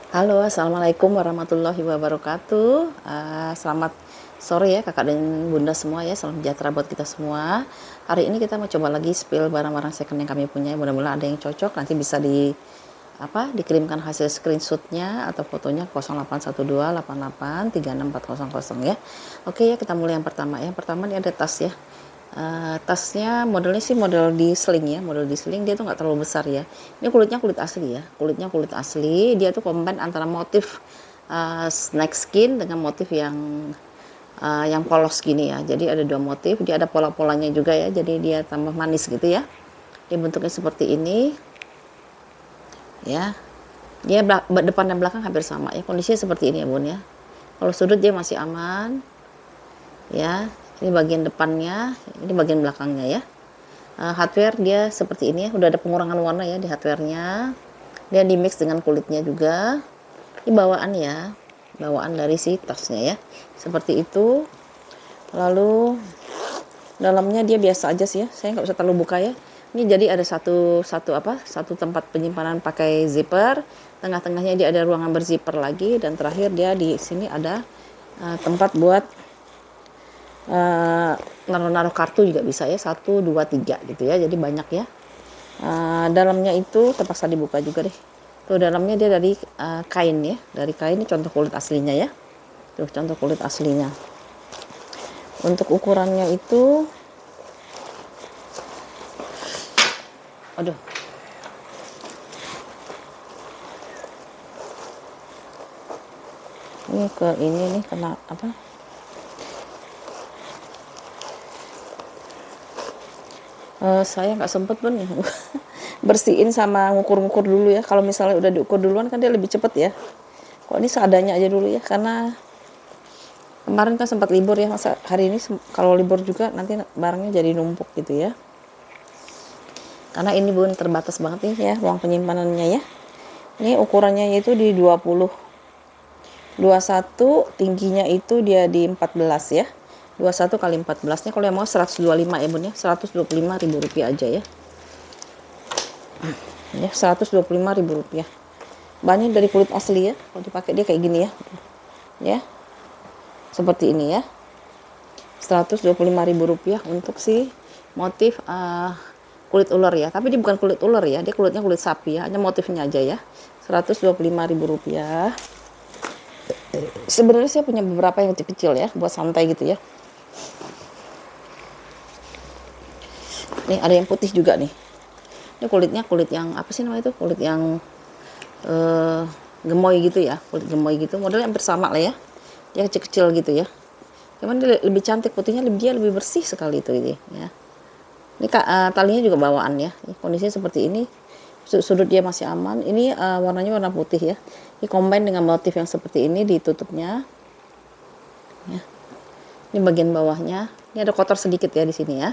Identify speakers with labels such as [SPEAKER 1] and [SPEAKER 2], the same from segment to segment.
[SPEAKER 1] Halo, assalamualaikum warahmatullahi wabarakatuh. Selamat sore ya kakak dan bunda semua ya. Salam sejahtera buat kita semua. Hari ini kita mau coba lagi spill barang-barang second yang kami punya. Mudah-mudahan ada yang cocok. Nanti bisa dikirimkan hasil screenshotnya atau fotonya 0812883640 ya. Oke ya, kita mulai yang pertama. Yang pertama ini ada tas ya. Tasnya modelnya sih model di sling ya, model di sling. Dia tuh nggak terlalu besar ya. Ini kulitnya kulit asli ya, kulitnya kulit asli. Dia tuh combine antara motif snake skin dengan motif yang polos gini ya. Jadi ada dua motif, dia ada pola-polanya juga ya, jadi dia tambah manis gitu ya. Dia bentuknya seperti ini ya. Dia depan dan belakang hampir sama ya, kondisinya seperti ini ya bun ya. Kalau sudut dia masih aman ya. Ini bagian depannya, ini bagian belakangnya ya. Hardware dia seperti ini ya, udah ada pengurangan warna ya di hardware-nya. Dia di mix dengan kulitnya juga. Ini bawaan ya, bawaan dari si tasnya ya, seperti itu. Lalu dalamnya dia biasa aja sih ya, saya nggak usah terlalu buka ya. Ini jadi ada satu tempat penyimpanan pakai zipper. Tengah-tengahnya dia ada ruangan berzipper lagi, dan terakhir dia di sini ada tempat buat naruh kartu juga bisa ya, 1, 2, 3 gitu ya, jadi banyak ya. Dalamnya itu terpaksa dibuka juga deh. Tuh dalamnya dia dari kain ya, dari kain. Ini contoh kulit aslinya ya. Tuh contoh kulit aslinya. Untuk ukurannya itu, aduh, ini ke ini nih kena apa? Saya nggak sempet pun bersihin sama ngukur-ngukur dulu ya. Kalau misalnya udah diukur duluan kan dia lebih cepet ya. Kok ini seadanya aja dulu ya, karena kemarin kan sempat libur ya. Masa hari ini kalau libur juga nanti barangnya jadi numpuk gitu ya. Karena ini bun terbatas banget nih ya ruang penyimpanannya ya. Ini ukurannya itu di 20, 21, tingginya itu dia di 14 ya. 21 kali 14 nya kalau yang mau 125 ya bun ya, 125.000 rupiah aja ya. Ya 125.000 rupiah. Bahannya dari kulit asli ya, kalau dipakai dia kayak gini ya. Ya. Seperti ini ya. 125.000 rupiah untuk si motif kulit ular ya. Tapi dia bukan kulit ular ya, dia kulitnya kulit sapi ya, hanya motifnya aja ya. 125.000 rupiah. Sebenarnya saya punya beberapa yang kecil-kecil ya, buat santai gitu ya. Nih ada yang putih juga nih. Ini kulitnya kulit yang apa sih namanya itu? Kulit yang gemoy gitu ya, kulit gemoy gitu. Modelnya hampir sama lah ya. Dia kecil-kecil gitu ya. Cuman dia lebih cantik putihnya, dia lebih bersih sekali itu ya. Ini talinya juga bawaan ya. Kondisinya seperti ini. Sudut dia masih aman. Ini warnanya warna putih ya. Ini combine dengan motif yang seperti ini ditutupnya. Ya. Ini bagian bawahnya. Ini ada kotor sedikit ya di sini ya.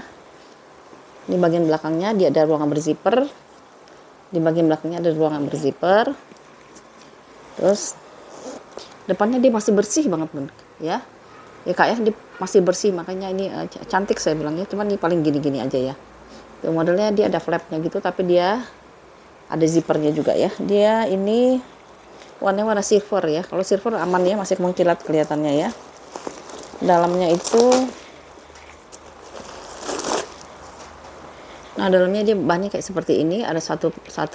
[SPEAKER 1] Di bagian belakangnya dia ada ruangan berzipper. Di bagian belakangnya ada ruangan berzipper. Terus depannya dia masih bersih banget bun ya. Ya kak ya, dia masih bersih, makanya ini cantik saya bilangnya. Cuman ini paling gini-gini aja ya. Tuh modelnya dia ada flapnya gitu, tapi dia ada zippernya juga ya. Dia ini warnanya warna silver ya. Kalau silver aman ya, masih mengkilat kelihatannya ya. Dalamnya itu, nah dalamnya dia bahannya kayak seperti ini. Ada satu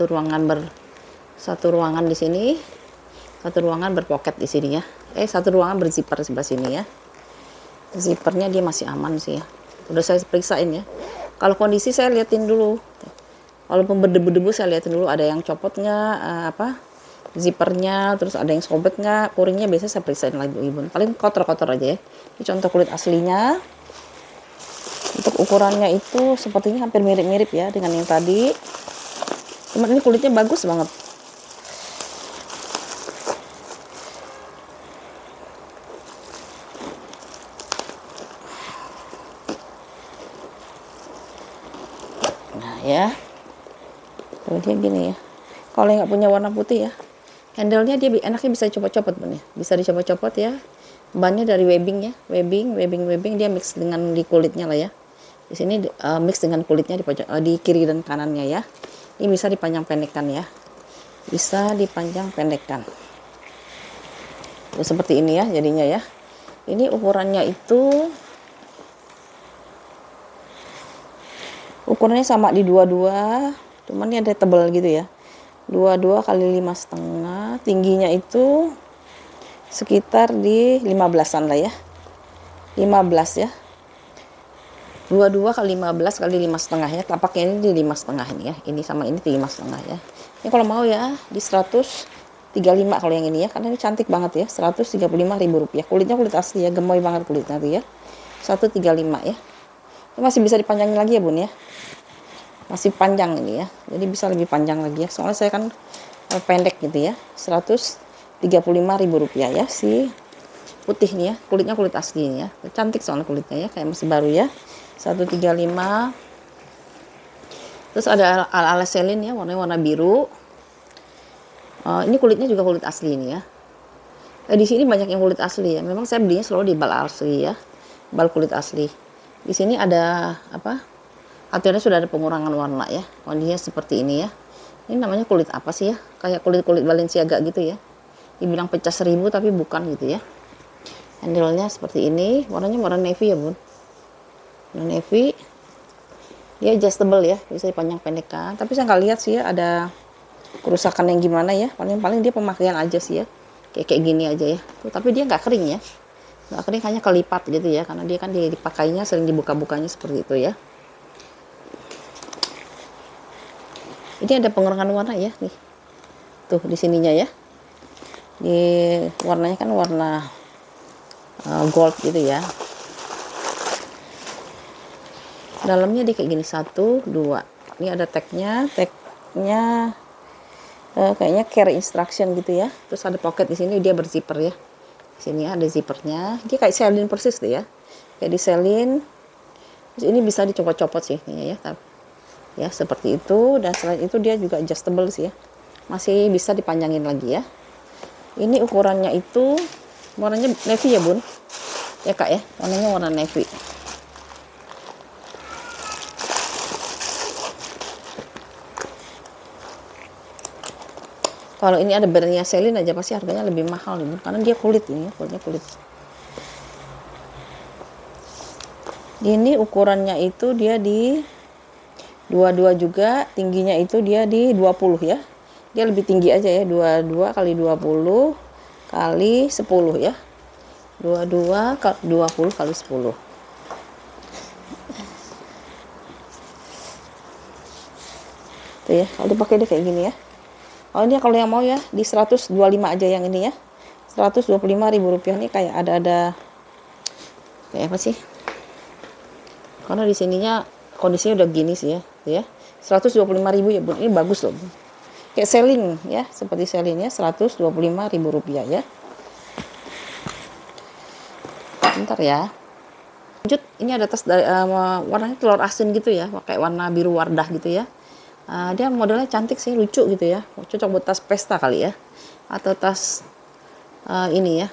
[SPEAKER 1] ruangan di sini, satu ruangan berpoket di sini ya. Satu ruangan berzipper sebelah sini ya. Zippernya dia masih aman sih ya. Udah saya periksain ya. Kalau kondisi saya liatin dulu. Walaupun berdebu-debu saya liatin dulu ada yang copot nggak, zippernya, terus ada yang sobek nggak, kuringnya biasanya saya periksain lagi ibu. Paling kotor-kotor aja ya. Ini contoh kulit aslinya. Untuk ukurannya itu sepertinya hampir mirip-mirip ya dengan yang tadi. Cuman ini kulitnya bagus banget. Nah ya, tuh dia gini ya. Kalau nggak punya warna putih ya, handle-nya dia enaknya bisa copot-copot bun ya, bisa dicopot-copot ya. Bannya dari webbing ya, webbing dia mix dengan di kulitnya lah ya. Di sini mix dengan kulitnya di kiri dan kanannya ya. Ini bisa dipanjang pendekkan ya, bisa dipanjang pendekkan. Tuh, seperti ini ya jadinya ya. Ini ukurannya itu sama di 22, cuman ini ada tebal gitu ya. 22 kali 5,5, tingginya itu sekitar di 15-an lah ya. 15 ya. 22 kali 15 kali 5,5 ya. Tapaknya ini di 5,5 ini ya. Ini sama ini di 5,5 ya. Ini kalau mau ya di 135 kalau yang ini ya. Karena ini cantik banget ya. 135.000 rupiah. Kulitnya kulit asli ya. Gemoy banget kulitnya tuh ya. 135 ya. Ini masih bisa dipanjangin lagi ya bun ya. Masih panjang ini ya. Jadi bisa lebih panjang lagi ya. Soalnya saya kan pendek gitu ya. 135.000 rupiah ya si putih nih ya. Kulitnya kulit asli ini ya. Cantik soalnya kulitnya ya. Kayak masih baru ya. 135. Terus ada ala-ala selin ya, warna biru. Ini kulitnya juga kulit asli ini ya. Di sini banyak yang kulit asli ya. Memang saya belinya selalu di bal asli ya, bal kulit asli. Di sini ada apa? Aturannya sudah ada pengurangan warna ya. Kondisinya seperti ini ya. Ini namanya kulit apa sih ya? Kayak kulit Balenciaga gitu ya. Dibilang pecah 1000 tapi bukan gitu ya. Handle-nya seperti ini. Warnanya warna navy ya bun. Warna navy. Dia adjustable ya, bisa dipanjang pendekkan. Tapi saya nggak lihat sih ya ada kerusakan yang gimana ya. Paling dia pemakaian aja sih ya. Kayak gini aja ya. Tuh, tapi dia nggak kering ya. Nggak kering, hanya kelipat gitu ya. Karena dia kan dipakainya sering dibuka-bukanya seperti itu ya. Ini ada pengurangan warna ya nih. Tuh di sininya ya. Di warnanya kan warna gold gitu ya. Dalamnya dia kayak gini 1, 2. Ini ada tagnya kayaknya care instruction gitu ya. Terus ada pocket di sini, dia berzipper ya. Di sini ada zippernya. Dia kayak selin persis tuh ya. Kayak diselin. Terus ini bisa dicopot-copot sih ya. Ya seperti itu. Dan selain itu dia juga adjustable sih ya. Masih bisa dipanjangin lagi ya. Ini ukurannya itu warnanya navy ya bun. Ya kak ya, warnanya warna navy. Kalau ini ada brandnya Selin aja pasti harganya lebih mahal nih, karena dia kulit ini ya, kulitnya kulit. Ini ukurannya itu dia di 22 juga, tingginya itu dia di 20 ya. Dia lebih tinggi aja ya, 22 kali 20 kali 10 ya. 22 kali 20 kali 10. Tuh ya, kalau dipakai dia kayak gini ya. Oh ini kalau yang mau ya di 125 aja yang ini ya. 125.000 rupiah nih kayak ada kayak apa sih? Karena di sininya kondisinya udah gini sih ya, tuh ya. 125.000 ya bun, ini bagus loh bun. Kayak selling ya, seperti selling ya, 125.000 rupiah ya. Bentar ya. Lanjut, ini ada tas dari warnanya telur asin gitu ya, kayak warna biru wardah gitu ya. Dia modelnya cantik sih, lucu gitu ya. Cocok buat tas pesta kali ya. Atau tas ini ya,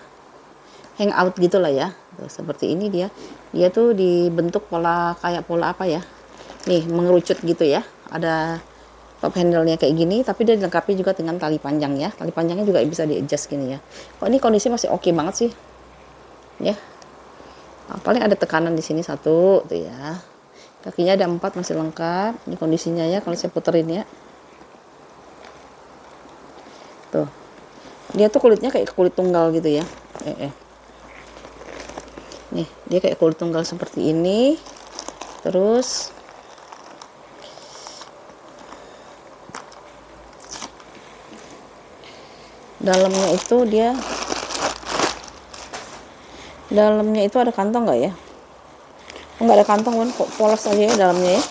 [SPEAKER 1] hangout gitu lah ya. Tuh, seperti ini dia. Dia tuh dibentuk kayak pola apa ya. Nih, mengerucut gitu ya. Ada top handle-nya kayak gini, tapi dia dilengkapi juga dengan tali panjang ya. Tali panjangnya juga bisa di-adjust gini ya. Kok ini kondisi masih oke banget sih. Ya. Paling ada tekanan di sini 1 tuh ya. Kakinya ada 4 masih lengkap. Ini kondisinya ya kalau saya puterin ya. Tuh. Dia tuh kulitnya kayak kulit tunggal gitu ya. Nih, dia kayak kulit tunggal seperti ini. Terus dalamnya itu ada kantong nggak ya? Nggak ada kantong kan, polos aja ya dalamnya ya.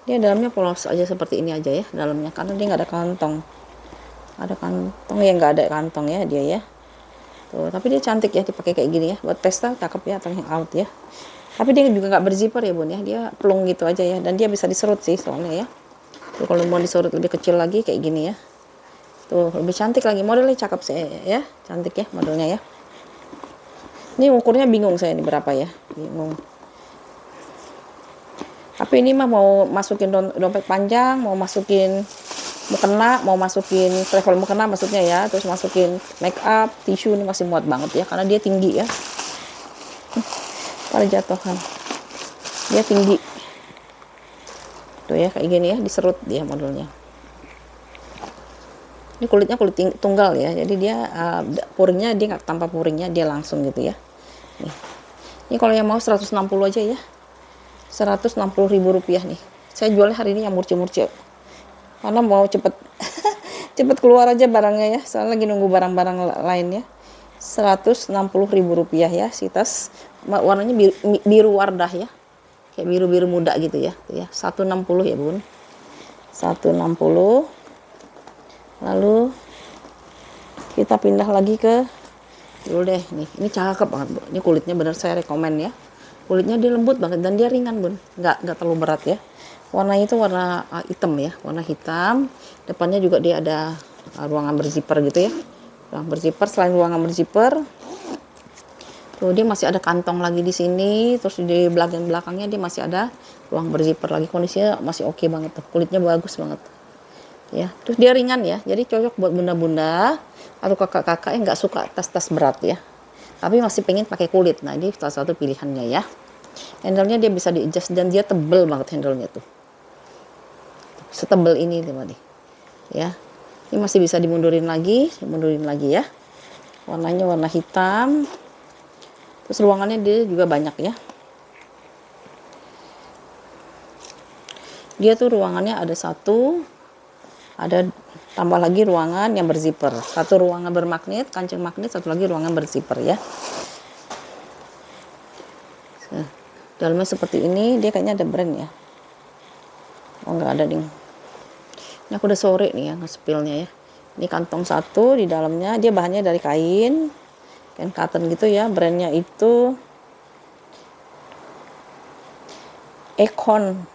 [SPEAKER 1] Dia dalamnya polos aja seperti ini aja ya dalamnya, karena dia nggak ada kantong. Ada kantong ya, nggak ada kantong ya dia ya. Tuh, tapi dia cantik ya dipakai kayak gini ya, buat pesta cakep ya atau hangout ya. Tapi dia juga nggak berzipper ya bun ya, dia plung gitu aja ya, dan dia bisa diserut sih soalnya ya. Tuh kalau mau diserut lebih kecil lagi kayak gini ya. Tuh lebih cantik lagi, modelnya cakep sih ya, cantik ya modelnya ya. Ini ukurnya bingung saya ini berapa ya, bingung. Tapi ini mah mau masukin dompet panjang, mau masukin mau masukin travel mukena maksudnya ya, terus masukin make up, tisu, ini masih muat banget ya, karena dia tinggi ya. Pada jatuhan, dia tinggi tuh ya, kayak gini ya, diserut dia modelnya. Ini kulitnya kulit tunggal ya, jadi dia puringnya dia nggak tanpa puringnya, dia langsung gitu ya. Ini kalau yang mau 160 aja ya, 160.000 rupiah nih. Saya jualnya hari ini yang murci-murci, karena mau cepet cepet keluar aja barangnya ya, soalnya lagi nunggu barang-barang lainnya. 160.000 rupiah ya, si tas warnanya biru wardah ya, kayak biru-biru muda gitu ya, tuh ya. 160 ya bun, 160. Lalu kita pindah lagi ke dulu deh nih, ini cakep banget bu, ini kulitnya bener saya rekomen ya, kulitnya dia lembut banget dan dia ringan bun, nggak terlalu berat ya. Warnanya itu warna hitam ya, warna hitam. Depannya juga dia ada ruangan berzipper gitu ya, ruangan berzipper. Selain ruangan berzipper, tuh dia masih ada kantong lagi di sini, terus di bagian belakangnya dia masih ada ruang berzipper lagi. Kondisinya masih oke banget tuh, kulitnya bagus banget ya. Terus dia ringan ya, jadi cocok buat bunda-bunda atau kakak-kakak yang nggak suka tas-tas berat ya, tapi masih pengen pakai kulit. Nah ini salah satu pilihannya ya. Handle-nya dia bisa di adjust dan dia tebel banget handle-nya tuh, setebel ini nih ya. Ini masih bisa dimundurin lagi ya. Warnanya warna hitam. Terus ruangannya dia juga banyak ya. Dia tuh ruangannya ada tambah lagi ruangan yang berzipper. Satu ruangan bermagnet, kancing magnet, satu lagi ruangan berzipper ya. Dalamnya seperti ini, dia kayaknya ada brand ya. Oh nggak ada ding. Ini aku udah sore nih ya nge-spillnya ya. Ini kantong satu, di dalamnya dia bahannya dari kain cotton gitu ya. Brandnya itu Econ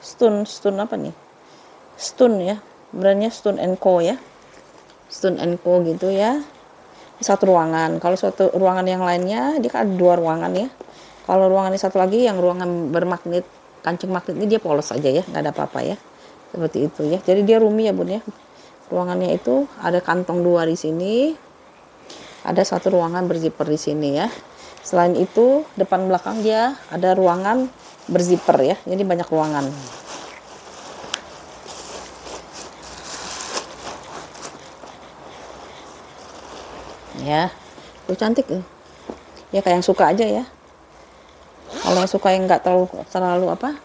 [SPEAKER 1] Stun apa nih? Stun ya. Brandnya Stun & Co ya, Stun & Co gitu ya. Satu ruangan. Kalau satu ruangan yang lainnya dia kan ada 2 ruangan ya. Kalau ruangan ini satu lagi yang ruangan bermagnet, kancing magnet ini dia polos aja ya, nggak ada apa-apa ya, seperti itu ya. Jadi dia roomy ya bun ya. Ruangannya itu ada kantong 2 di sini, ada satu ruangan berzipper di sini ya. Selain itu depan belakang dia ada ruangan berzipper ya, jadi banyak ruangan. Ya, tuh cantik tuh. Ya kayak yang suka aja ya. Kalau yang suka yang nggak terlalu apa,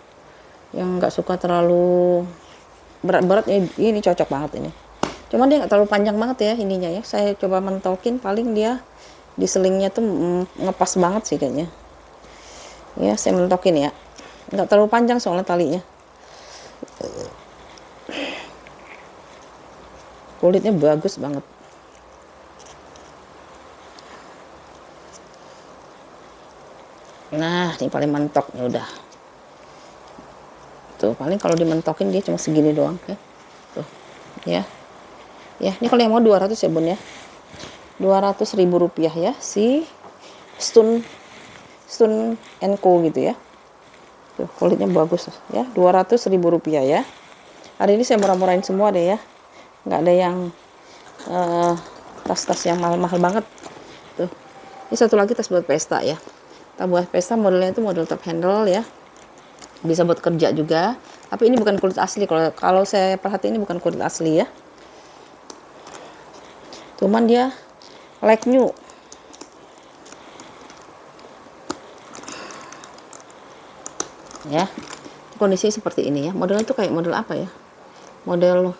[SPEAKER 1] yang nggak suka terlalu berat-berat ini cocok banget ini. Cuman dia nggak terlalu panjang banget ya ininya ya. Saya coba mentokin, paling dia di selingnya tuh ngepas banget sih kayaknya. Ya saya mentokin ya. Nggak terlalu panjang soalnya talinya. Kulitnya bagus banget. Nah ini paling mentok nih udah. Tuh paling kalau dimentokin dia cuma segini doang ya. Tuh ya. Ya ini kalau yang mau 200 ya bun ya. 200.000 rupiah ya si Stun & Co gitu ya. Tuh kulitnya bagus ya, 200.000 rupiah ya. Hari ini saya murah-murahin semua deh ya. Nggak ada yang tas-tas yang mahal-mahal banget. Tuh ini satu lagi tas buat pesta ya. Tas buat pesta modelnya itu model top handle ya. Bisa buat kerja juga. Tapi ini bukan kulit asli. Kalau saya perhatiin ini bukan kulit asli ya. Cuman dia like new. Ya. Kondisinya seperti ini ya. Modelnya tuh kayak model apa ya? Model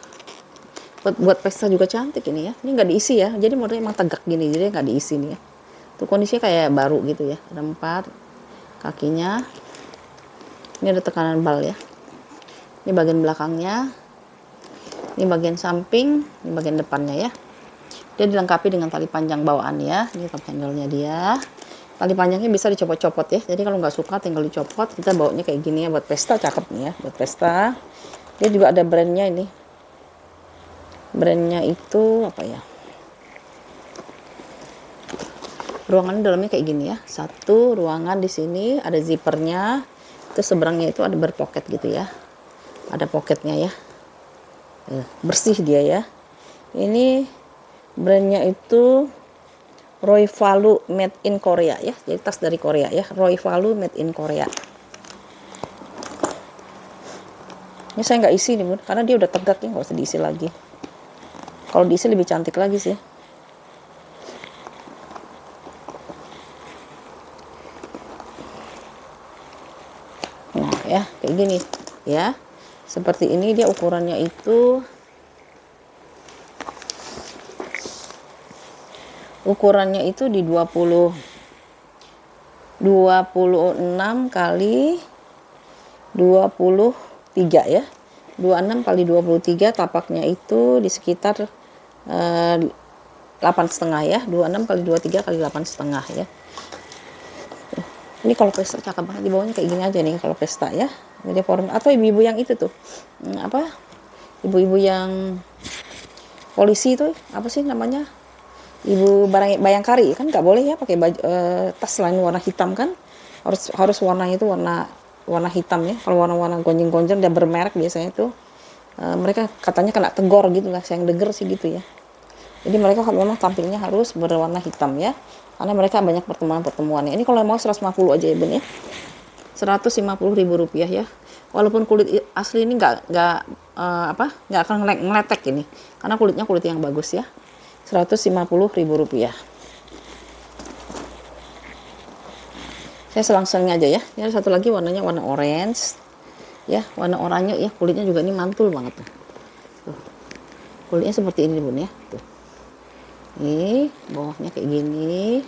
[SPEAKER 1] buat pesta juga cantik ini ya. Ini nggak diisi ya. Jadi modelnya emang tegak gini. Jadi nggak diisi nih ya. Tuh kondisinya kayak baru gitu ya. Ada 4 kakinya. Ini ada tekanan bal ya. Ini bagian belakangnya. Ini bagian samping. Ini bagian depannya ya. Dia dilengkapi dengan tali panjang bawaan ya. Ini top handle-nya dia. Tali panjangnya bisa dicopot-copot ya. Jadi kalau nggak suka tinggal dicopot. Kita bawanya kayak gini ya. Buat pesta cakep nih ya. Buat pesta. Dia juga ada brandnya ini. Brandnya itu apa ya? Ruangannya dalamnya kayak gini ya. Satu ruangan di sini ada zippernya. Terus seberangnya itu ada berpoket gitu ya. Ada poketnya ya. Bersih dia ya. Ini brandnya itu Roy Valu made in Korea ya. Jadi tas dari Korea ya. Roy Valu made in Korea. Ini saya nggak isi nih bun, karena dia udah tegak ya, nggak usah diisi lagi. Kalau diisi lebih cantik lagi sih. Nah ya, kayak gini ya. Seperti ini dia ukurannya itu. Ukurannya itu di 26 kali 23 ya. 26 kali 23, tapaknya itu di sekitar 8,5 ya. 26 kali 23 kali 8,5 ya. Ini kalau pesta cakep banget, di bawahnya kayak gini aja nih kalau pesta ya. Ini form atau ibu-ibu yang itu tuh. Apa? Ibu-ibu yang polisi itu apa sih namanya? Ibu Bayangkari kan nggak boleh ya pakai baju, tas selain warna hitam kan, harus warnanya itu warna hitam ya. Kalau warna-warna gonjeng-gonjeng dan bermerek biasanya itu mereka katanya kena tegor gitu lah, saya yang denger sih gitu ya. Jadi mereka memang tampilnya harus berwarna hitam ya, karena mereka banyak pertemuan-pertemuannya. Ini kalau mau 150 aja ya bun ya, 150.000 rupiah ya. Walaupun kulit asli ini nggak akan ngeletek ini, karena kulitnya kulit yang bagus ya. 150.000 rupiah. Saya selang-seling aja ya. Ini ada satu lagi warnanya warna orange ya, warna oranye ya. Kulitnya juga ini mantul banget tuh. Kulitnya seperti ini bun ya. Tuh. Ini bawahnya kayak gini.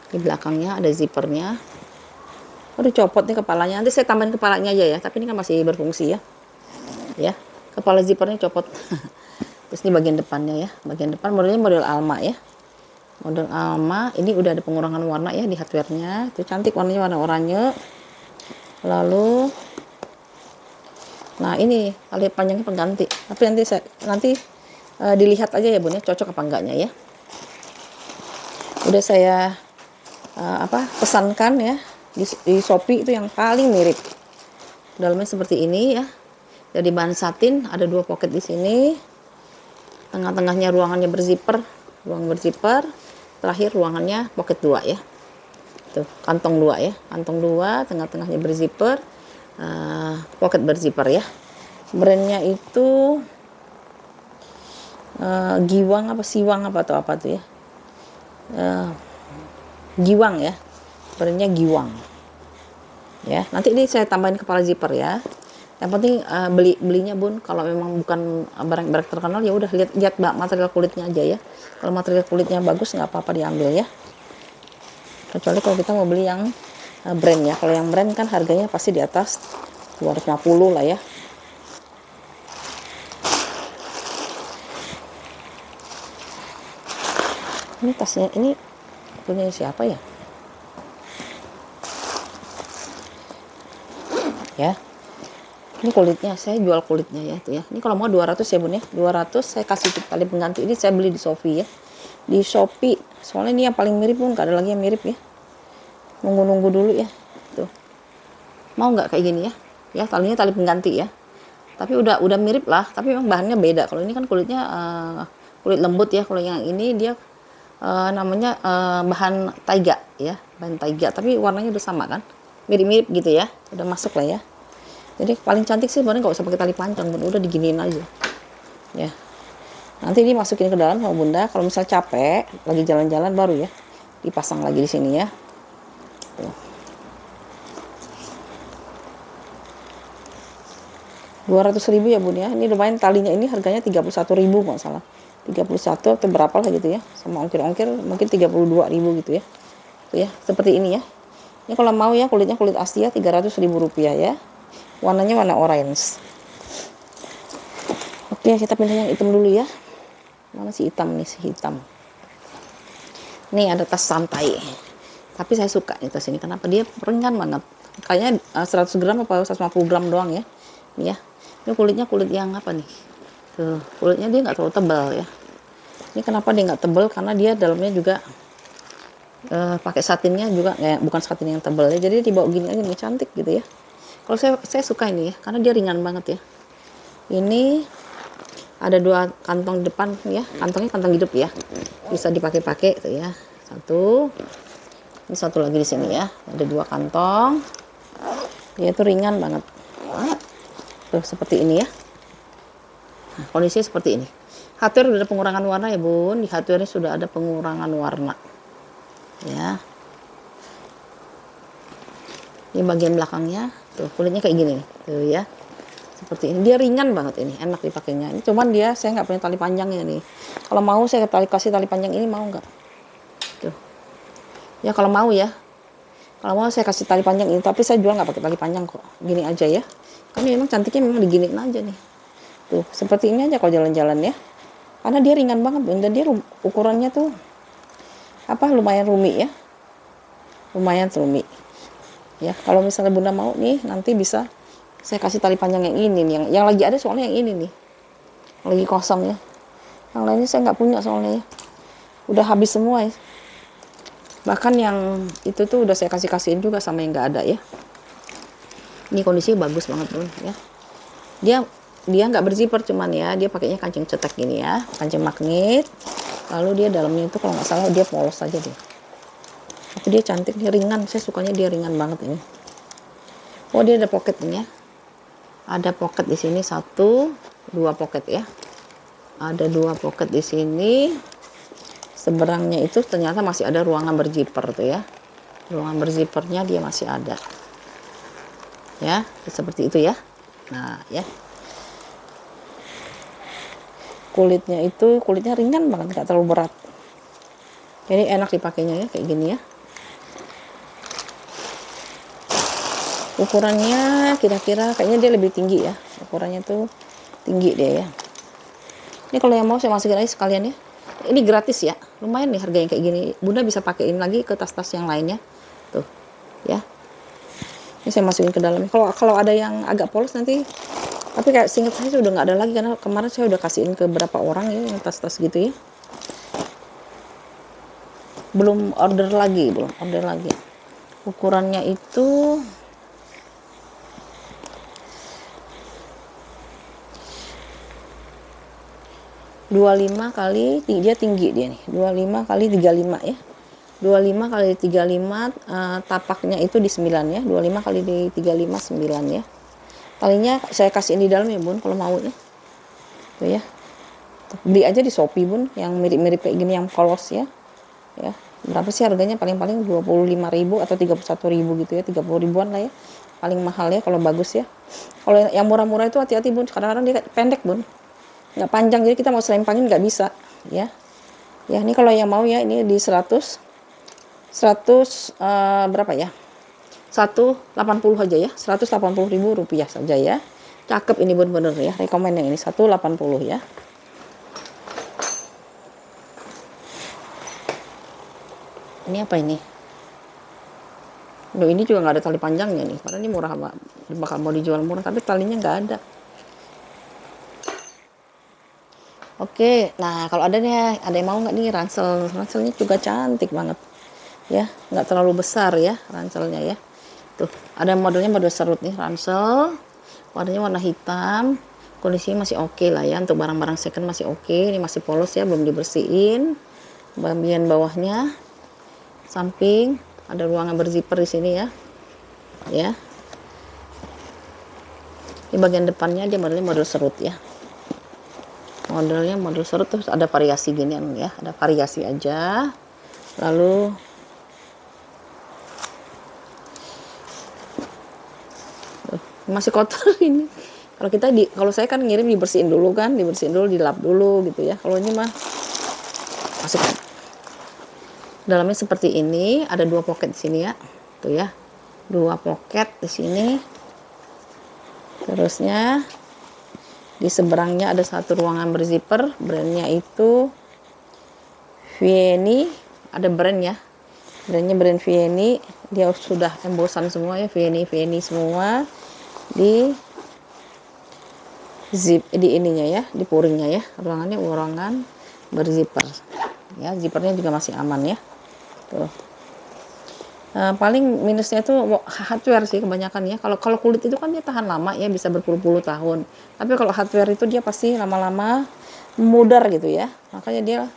[SPEAKER 1] Di belakangnya ada zippernya. Udah copot nih kepalanya. Nanti saya tambahin kepalanya aja ya. Tapi ini kan masih berfungsi ya. Ya, kepala zippernya copot. Terus ini bagian depannya ya. Bagian depan modelnya model Alma ya. Model Alma. Ini udah ada pengurangan warna ya di hardware-nya. Itu cantik warnanya, warna oranye. Lalu nah ini tali panjangnya pengganti. Tapi nanti dilihat aja ya bun ya, cocok apa enggaknya ya. Udah saya pesankan ya di Shopee, itu yang paling mirip. Dalamnya seperti ini ya. Jadi bahan satin, ada 2 pocket di sini. Tengah-tengahnya ruangannya berzipper, ruang berzipper. Terakhir ruangannya pocket 2 ya. Tuh, kantong 2 ya. Kantong 2, tengah-tengahnya berzipper. Pocket berzipper ya. Brandnya itu Giwang apa Siwang apa atau apa tuh ya. Giwang ya. Brandnya Giwang. Ya, nanti ini saya tambahin kepala zipper ya. Yang penting belinya bun, kalau memang bukan barang terkenal ya udah lihat material kulitnya aja ya. Kalau material kulitnya bagus nggak apa-apa diambil ya. Kecuali kalau kita mau beli yang brand ya. Kalau yang brand kan harganya pasti di atas 250 lah ya. Ini tasnya ini punya siapa ya? Ya. Ini kulitnya, saya jual kulitnya ya itu ya. Ini kalau mau 200 ya bun ya. 200 saya kasih tali pengganti. Ini saya beli di Shopee ya. Di Shopee. Soalnya ini yang paling mirip pun, gak ada lagi yang mirip ya. Nunggu-nunggu dulu ya. Tuh. Mau nggak kayak gini ya? Ya talinya tali pengganti ya. Tapi udah mirip lah. Tapi memang bahannya beda. Kalau ini kan kulitnya kulit lembut ya. Kalau yang ini dia namanya bahan taiga ya. Bahan taiga. Tapi warnanya udah sama kan. Mirip-mirip gitu ya. Udah masuk lah ya. Jadi paling cantik sih sebenarnya nggak usah pakai tali panjang, udah diginiin aja. Ya. Nanti ini masukin ke dalam sama bunda. Kalau misal capek, lagi jalan-jalan baru ya dipasang lagi di sini ya. Tuh. 200.000 ya bun ya. Ini lumayan, talinya ini harganya 31.000 nggak salah. 31 atau berapa lah gitu ya. Sama ongkir-ongkir mungkin 32.000 gitu ya. Tuh ya, seperti ini ya. Ini kalau mau ya kulitnya kulit Asia 300.000 rupiah ya. Warnanya warna orange. Oke, kita pindah yang hitam dulu ya. Mana si hitam nih, si hitam. Nih ada tas santai. Tapi saya suka nih tas ini. Kenapa? Dia ringan banget. Kayaknya 100 gram apa 150 gram doang ya. Nih ya. Ini kulitnya kulit yang apa nih? Tuh, kulitnya dia nggak terlalu tebal ya. Ini kenapa dia nggak tebal? Karena dia dalamnya juga pakai satinnya juga, bukan satin yang tebal ya. Jadi dibawa gini aja nih, cantik gitu ya. Kalau saya suka ini ya, karena dia ringan banget ya. Ini Ada 2 kantong depan ya, kantongnya kantong hidup ya, bisa dipakai-pakai tuh ya. Satu, ini satu lagi di sini ya, ada 2 kantong. Dia itu ringan banget tuh, seperti ini ya. Nah, kondisinya seperti ini. Hardware sudah ada pengurangan warna ya bun, di hardware sudah ada pengurangan warna ya. Ini bagian belakangnya tuh, kulitnya kayak gini nih tuh ya, seperti ini. Dia ringan banget, ini enak dipakainya. Ini cuman dia, saya nggak punya tali panjangnya nih. Kalau mau saya kasih tali panjang ini, mau nggak tuh ya? Kalau mau ya, kalau mau saya kasih tali panjang ini, tapi saya jual nggak pakai tali panjang kok, gini aja ya. Kan memang cantiknya memang diginiin aja nih tuh, seperti ini aja kalau jalan-jalan ya, karena dia ringan banget dan dia ukurannya tuh apa, lumayan rumi ya, lumayan rumi ya. Kalau misalnya bunda mau nih, nanti bisa saya kasih tali panjang yang ini nih, yang lagi ada soalnya yang ini nih, lagi kosong ya. Yang lainnya saya nggak punya soalnya ya, udah habis semua ya. Bahkan yang itu tuh udah saya kasihin juga sama yang nggak ada ya. Ini kondisinya bagus banget bun ya. Dia nggak berzipper, cuman ya dia pakainya kancing cetek gini ya, kancing magnet. Lalu dia dalamnya itu kalau nggak salah dia polos aja deh. Tapi dia cantik, dia ringan. Saya sukanya dia ringan banget ini. Oh, dia ada pocketnya. Ada pocket di sini 1, 2 pocket ya. Ada 2 pocket di sini. Seberangnya itu ternyata masih ada ruangan berzipper tuh ya. Ruangan berzippernya dia masih ada. Ya, seperti itu ya. Nah, ya. Kulitnya ringan banget, nggak terlalu berat. Jadi enak dipakainya ya, kayak gini ya. Ukurannya kira-kira kayaknya dia lebih tinggi ya, ukurannya tuh tinggi dia ya. Ini kalau yang mau saya masukin aja sekalian ya, ini gratis ya, lumayan nih harganya kayak gini. Bunda bisa pakein lagi ke tas-tas yang lainnya tuh ya. Ini saya masukin ke dalamnya. Kalau ada yang agak polos nanti, tapi kayak seingat saya udah nggak ada lagi, karena kemarin saya udah kasihin ke beberapa orang ya yang tas-tas gitu ya. Belum order lagi. Ukurannya itu 25 kali, dia tinggi dia nih, 25 kali 35 ya. 25 kali 35, tapaknya itu di 9 ya. 25 kali di 35 9 ya. Talinya saya kasihin di dalam ya bun, kalau mau ya. Tuh ya. Beli aja di Shopee bun, yang mirip-mirip kayak gini yang polos ya. Ya. Berapa sih harganya? Paling-paling 25.000 atau 31.000 gitu ya, 30 ribuan lah ya. Paling mahal ya kalau bagus ya. Kalau yang murah-murah itu hati-hati bun, kadang-kadang dia pendek bun, nggak panjang, jadi kita mau selempangin nggak bisa ya. Ya ini kalau yang mau ya, ini di 100 berapa ya, 180 aja ya, 180.000 rupiah saja ya. Cakep ini bener-bener ya, rekomen yang ini 180 ya. Ini apa ini? Loh, ini juga nggak ada tali panjangnya nih, karena ini murah, bakal mau dijual murah tapi talinya nggak ada. Oke, nah kalau ada nih, ada yang mau nggak nih ranselnya juga cantik banget ya, nggak terlalu besar ya ranselnya ya. Tuh ada model serut nih, ransel warnanya warna hitam, kondisinya masih oke lah ya, untuk barang-barang second masih oke. Ini masih polos ya, belum dibersihin. Bagian bawahnya, samping ada ruangan berzipper di sini ya. Ya, di bagian depannya dia modelnya model serut ya. Modelnya model serut, terus ada variasi gini ya, ada variasi aja. Lalu masih kotor ini. Kalau saya kan ngirim dibersihin dulu, dilap dulu gitu ya. Kalau ini mah masih kotor. Dalamnya seperti ini, ada 2 pocket di sini ya. Tuh ya. 2 pocket di sini. Terusnya di seberangnya ada 1 ruangan berzipper, brandnya itu Vieni, ada brand ya, brandnya brand Vieni, dia sudah embosan semua ya, Vieni semua di zip, di ininya ya, di puringnya ya. Ruangannya ruangan berzipper ya, zippernya juga masih aman ya. Tuh Paling minusnya itu hardware sih kebanyakan ya. Kalau kulit itu kan dia tahan lama ya, bisa berpuluh-puluh tahun. Tapi kalau hardware itu dia pasti lama-lama mudar gitu ya. Makanya dia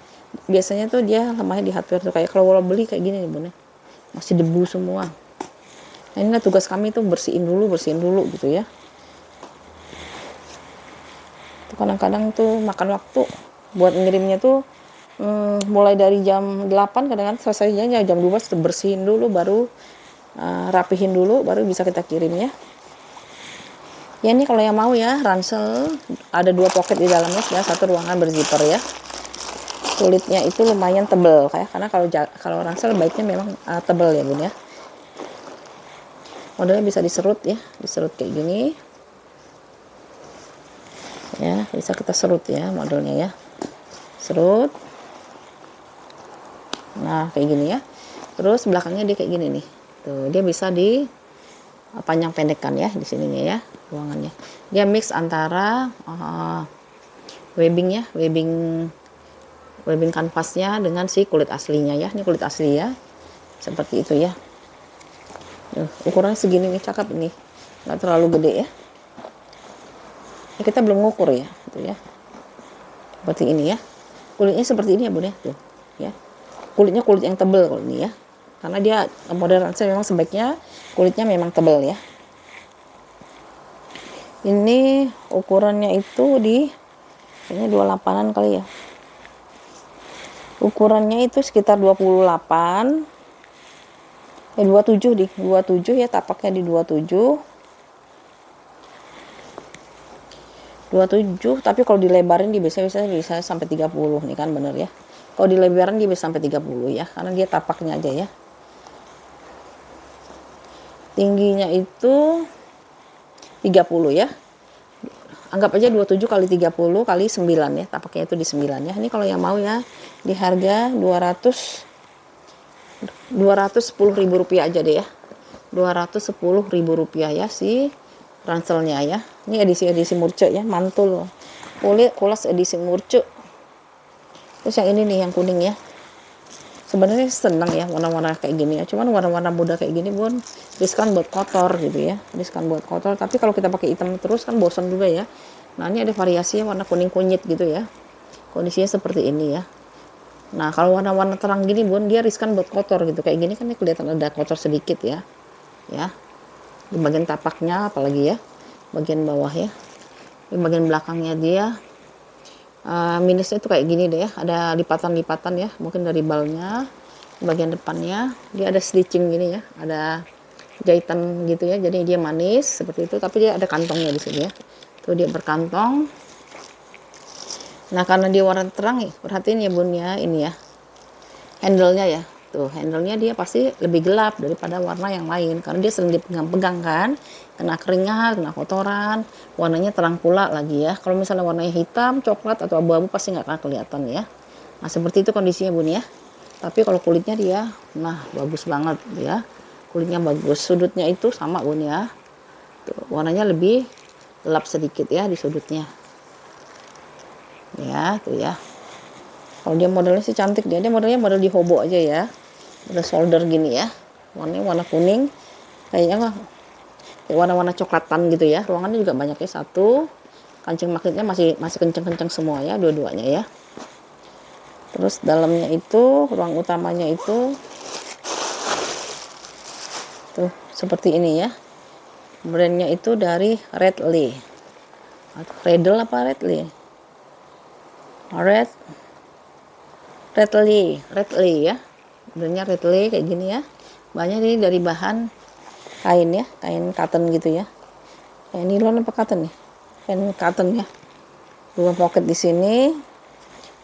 [SPEAKER 1] biasanya tuh dia lemahnya di hardware tuh, kayak kalau beli kayak gini nih Bun ya. Masih debu semua. Nah, ini tugas kami tuh bersihin dulu gitu ya. Kadang-kadang tuh makan waktu buat ngirimnya tuh mulai dari jam 8, kadang-kadang selesainya jam 12, bersihin dulu baru rapihin dulu baru bisa kita kirim ya. Ya ini kalau yang mau ya, ransel ada 2 pocket di dalamnya ya, 1 ruangan berzipper ya. Kulitnya itu lumayan tebel kayak, karena kalau ransel baiknya memang tebel ya Bun ya. Modelnya bisa diserut ya, diserut kayak gini ya, bisa kita serut ya modelnya ya, serut. Nah kayak gini ya, terus belakangnya dia kayak gini nih tuh, dia bisa di panjang pendekkan ya di sininya ya, ruangannya dia mix antara webbing ya, webbing kanvasnya dengan si kulit aslinya ya. Ini kulit asli ya, seperti itu ya. Ukurannya segini nih, cakep ini, nggak terlalu gede ya. Ini kita belum ngukur ya, tuh ya, seperti ini ya. Kulitnya seperti ini ya Bun ya, tuh ya. Kulitnya kulit yang tebel kalau ini ya, karena dia model ransel memang sebaiknya kulitnya memang tebel ya. Ini ukurannya itu di kayaknya 28an kali ya. Ukurannya itu sekitar 28, 27 di 27 ya, tapaknya di 27, tapi kalau dilebarin dia bisa sampai 30 nih kan, bener ya. Kalau dilebarin dia bisa sampai 30 ya, karena dia tapaknya aja ya. Tingginya itu 30 ya. Anggap aja 27 kali 30 kali 9 ya, tapaknya itu di 9 ya. Ini kalau yang mau ya, di harga 210.000 rupiah aja deh ya. 210.000 rupiah ya si ranselnya ya. Ini edisi murce ya, mantul kulas edisi murce. Terus yang ini nih yang kuning ya, sebenarnya senang ya warna-warna kayak gini ya, cuman warna-warna muda kayak gini Bun riskan buat kotor gitu ya, riskan buat kotor. Tapi kalau kita pakai hitam terus kan bosan juga ya. Nah ini ada variasinya warna kuning kunyit gitu ya, kondisinya seperti ini ya. Nah kalau warna-warna terang gini Bun, dia riskan buat kotor gitu, kayak gini kan kelihatan ada kotor sedikit ya, di bagian tapaknya apalagi ya, bagian bawah ya. Di bagian belakangnya dia minusnya itu kayak gini deh ya, ada lipatan-lipatan ya, mungkin dari balnya. Di bagian depannya dia ada stitching gini ya, ada jahitan gitu ya, jadi dia manis seperti itu, tapi dia ada kantongnya di sini ya, tuh dia berkantong. Nah karena dia warna terang nih, perhatiin ya Bun ya, ini ya handle-nya ya, tuh handle-nya dia pasti lebih gelap daripada warna yang lain, karena dia sering dipegang-pegang kan, kena keringat, kena kotoran, warnanya terang pula lagi ya. Kalau misalnya warnanya hitam, coklat atau abu-abu pasti nggak akan kelihatan ya. Nah seperti itu kondisinya Bun ya. Tapi kalau kulitnya dia, nah bagus banget ya, kulitnya bagus. Sudutnya itu sama Bun ya, tuh, warnanya lebih gelap sedikit ya di sudutnya ya, tuh ya. Kalau dia modelnya sih cantik, dia modelnya model di hobo aja ya, model solder gini ya, warnanya warna kuning kayaknya warna-warna coklatan gitu ya. Ruangannya juga banyak ya, satu kancing magnetnya masih kenceng-kenceng semua ya, dua-duanya ya. Terus dalamnya itu, ruang utamanya itu tuh seperti ini ya. Brandnya itu dari Redley, Redel apa Redley, Redley ya, brandnya Redley kayak gini ya. Banyak ini dari bahan kain ya, kain cotton gitu ya. Kayak nilon apa cotton nih? Kain cotton ya. 2 pocket di sini,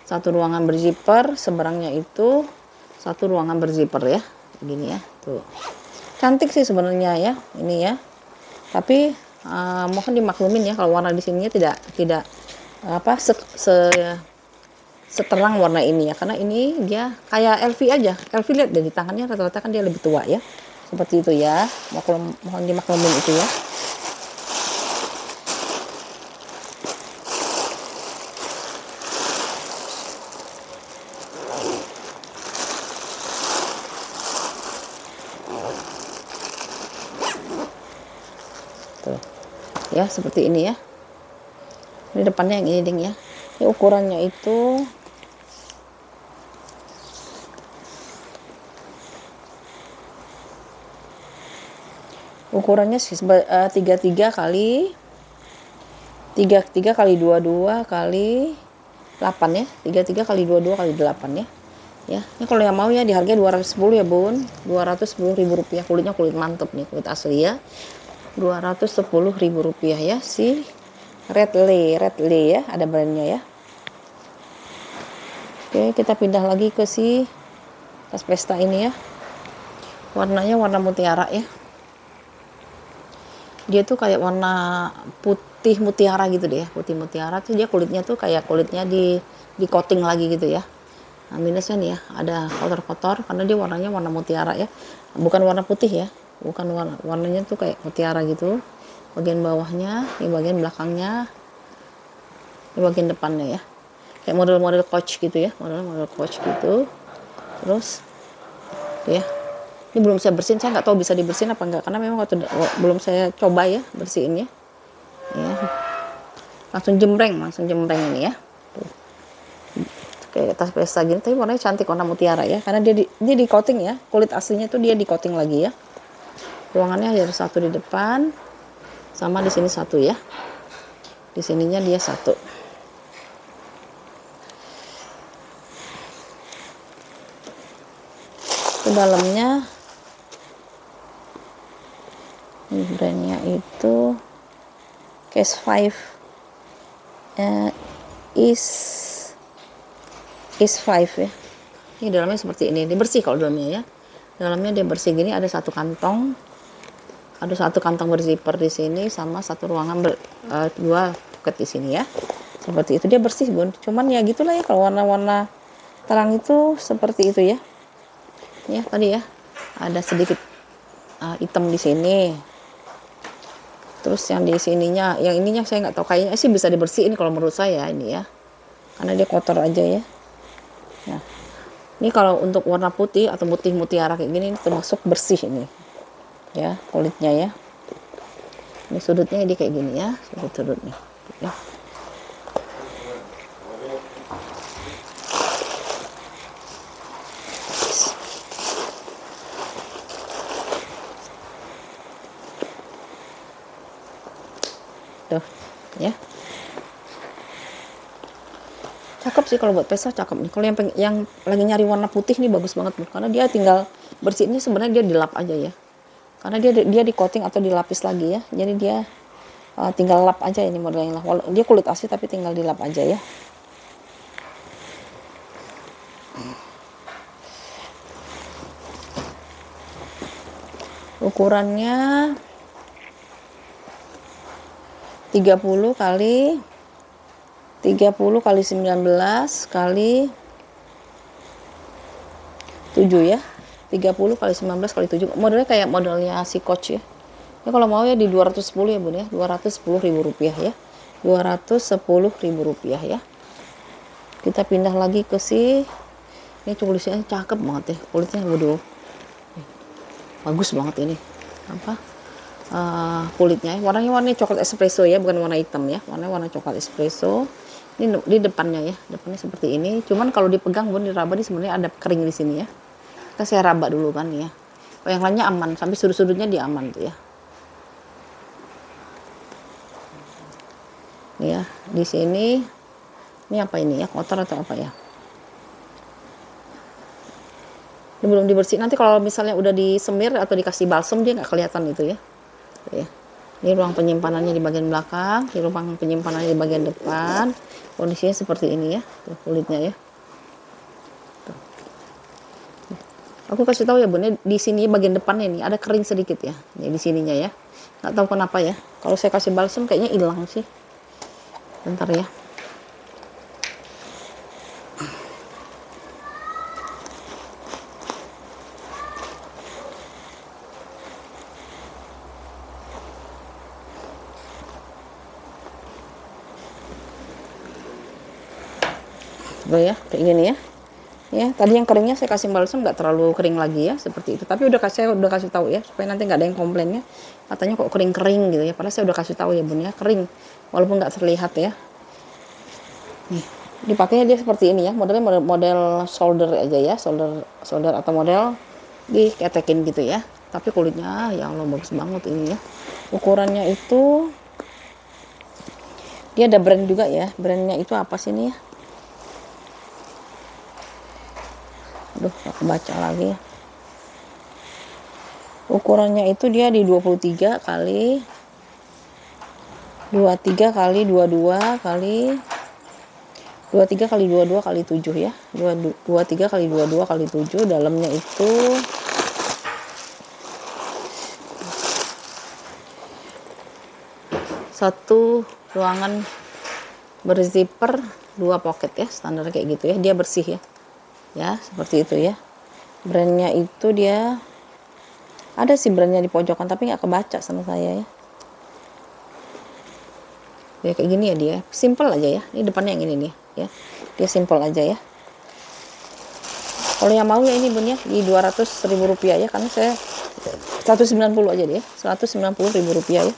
[SPEAKER 1] 1 ruangan berzipper, seberangnya itu 1 ruangan berzipper ya, begini ya. Tuh cantik sih sebenarnya ya ini ya. Tapi mohon dimaklumin ya kalau warna di sininya tidak apa seterang warna ini ya, karena ini dia kayak LV aja. LV lihat dari tangannya rata-rata kan dia lebih tua ya, seperti itu ya. Mohon dimaklumin itu ya. tuh ya, seperti ini ya. Ini depannya yang ini ding ya. Ini ukurannya itu ukurannya 33 kali 22 kali 8 ya, 33 kali 22 kali 8 ya. Ya, ini kalau yang mau ya di harga 210 ya bun, 210.000 rupiah. Kulitnya kulit mantep nih, kulit asli ya, 210.000 rupiah ya. Si Red Lay ya, ada brandnya ya. Oke, kita pindah lagi ke si tas pesta ini ya. Warnanya warna mutiara ya. Dia tuh kayak warna putih mutiara gitu deh, putih mutiara tuh. Dia kulitnya tuh kayak kulitnya di coating lagi gitu ya. Nah, minusnya nih ya, ada kotor-kotor karena dia warnanya warna mutiara ya, bukan warna putih ya, bukan warnanya tuh kayak mutiara gitu. Bagian bawahnya, ini bagian belakangnya, ini bagian depannya ya, kayak model-model Coach gitu ya, model-model Coach gitu. Terus ya, ini belum saya bersihin, saya nggak tahu bisa dibersihin apa enggak karena memang waktu belum saya coba ya bersihinnya ya. Langsung jembreng ini ya. Kayak tas pesta gini, tapi warnanya cantik, warna mutiara ya, karena dia di coating ya, kulit aslinya tuh dia di coating lagi ya. Ruangannya ada satu di depan, sama di sini satu ya, di sininya dia satu. Ke dalamnya ini brandnya itu Case 5 is 5 ya. Ini dalamnya seperti ini, dia bersih kalau dalamnya ya. Dalamnya dia bersih gini, ada satu kantong berzipper di sini, sama satu ruangan dua pocket di sini ya. Seperti itu, dia bersih bun. Cuman ya gitulah ya, kalau warna-warna terang itu seperti itu ya. Ya tadi ya, ada sedikit hitam di sini. Terus yang di sininya, yang ininya saya nggak tahu, kayaknya sih bisa dibersihin kalau menurut saya ini ya, karena dia kotor aja ya. Nah, ini kalau untuk warna putih atau putih mutiara kayak gini, ini termasuk bersih ini ya, kulitnya ya. Ini sudutnya ini kayak gini ya, sudut-sudutnya ya. Tuh ya, cakep sih kalau buat pesta, cakep nih. Kalau yang lagi nyari warna putih nih bagus banget nih, karena dia tinggal bersihnya, sebenarnya dia dilap aja ya, karena dia di coating atau dilapis lagi ya, jadi dia tinggal lap aja ini modelnya lah. Dia kulit asli tapi tinggal dilap aja ya. Ukurannya 30 kali 19 kali 7 ya. 30 kali 19 kali 7. Modelnya kayak modelnya si Coach ya. Ini kalau mau ya di 210 ya bun ya, 210.000 rupiah ya, 210.000 rupiah ya. Kita pindah lagi ke si, ini kulitnya cakep banget ya, kulitnya waduh, bagus banget ini apa kulitnya. Warnanya coklat espresso ya, bukan warna hitam ya, warna coklat espresso. Ini di depannya ya, depannya seperti ini. Cuman kalau dipegang bun, diraba ini sebenarnya ada kering di sini ya. Kita saya raba dulu kan ya. Kalau yang lainnya aman, sampai sudut-sudutnya dia aman tuh ya. Nih ya, di sini ini apa ini ya, kotor atau apa ya? Ini belum dibersihin. Nanti kalau misalnya udah disemir atau dikasih balsam, dia nggak kelihatan itu ya. Tuh ya. Ini ruang penyimpanannya di bagian belakang, di ruang penyimpanannya di bagian depan. Kondisinya seperti ini ya, tuh kulitnya ya. Tuh. Aku kasih tahu ya bun, di sini bagian depannya nih ada kering sedikit ya, ini di sininya ya. Nggak tahu kenapa ya. Kalau saya kasih balsam kayaknya hilang sih. Bentar ya. Tuh ya, kayak gini ya. Ya, tadi yang keringnya saya kasih balsam nggak terlalu kering lagi ya, seperti itu. Tapi saya udah kasih tahu ya, supaya nanti nggak ada yang komplainnya. Katanya kok kering-kering gitu ya. Padahal saya udah kasih tahu ya bun ya, kering. Walaupun nggak terlihat ya. Nih, dipakainya dia seperti ini ya. Modelnya model solder aja ya, solder atau model diketekin gitu ya. Tapi kulitnya ya Allah bagus banget ini ya. Ukurannya itu dia ada brand juga ya. Brandnya itu apa sih ini ya? Aduh, gak kebaca lagi. Ukurannya itu dia di 23 kali 23 kali 22 kali 23 kali 22 kali 7 ya. 23 kali 22 kali 7. Dalamnya itu satu ruangan berzipper, 2 pocket ya, standar kayak gitu ya. Dia bersih ya. Ya, seperti itu ya. Brandnya itu dia ada sih brandnya di pojokan, tapi nggak kebaca sama saya ya. Ya kayak gini ya dia, simple aja ya. Ini depannya yang ini nih ya. Dia simple aja ya. Kalau yang mau ya ini bun ya, di 200.000 rupiah ya, karena saya 190 aja deh, 190.000 rupiah ya.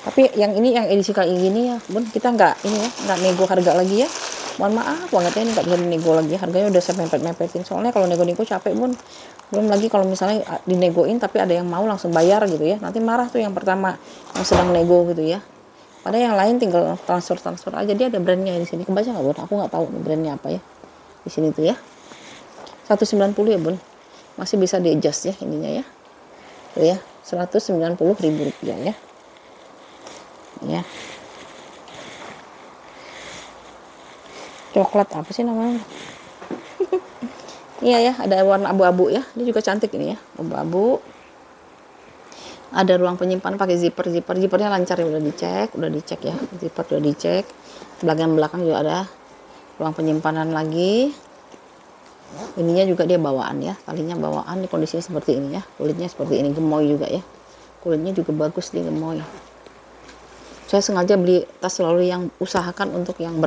[SPEAKER 1] Tapi yang ini, yang edisi kayak gini ya bun, kita nggak ini ya, nggak nego harga lagi ya. Mohon maaf banget ya, ini nggak bisa dinego lagi, harganya udah saya mepet-mepetin. Soalnya kalau nego-nego capek bun. Belum lagi kalau misalnya dinegoin tapi ada yang mau langsung bayar gitu ya, nanti marah tuh yang pertama yang sedang nego gitu ya. Padahal yang lain tinggal transfer aja. Dia ada brandnya di sini, kebaca nggak bun? Aku nggak tahu brandnya apa ya di sini tuh ya. 190 ya bun, masih bisa di adjust ya ininya ya. Tuh ya, 190.000 rupiah ya. Ya. Coklat apa sih namanya? Iya ya, ada warna abu-abu ya. Dia juga cantik ini ya, abu-abu. Ada ruang penyimpanan pakai zippernya lancar ya, udah dicek ya. Zipper udah dicek. Bagian belakang juga ada ruang penyimpanan lagi. Ininya juga dia bawaan ya, talinya bawaan, di kondisinya seperti ini ya. Kulitnya seperti ini, gemoy juga ya. Kulitnya juga bagus, dia gemoy. Saya sengaja beli tas selalu yang usahakan untuk yang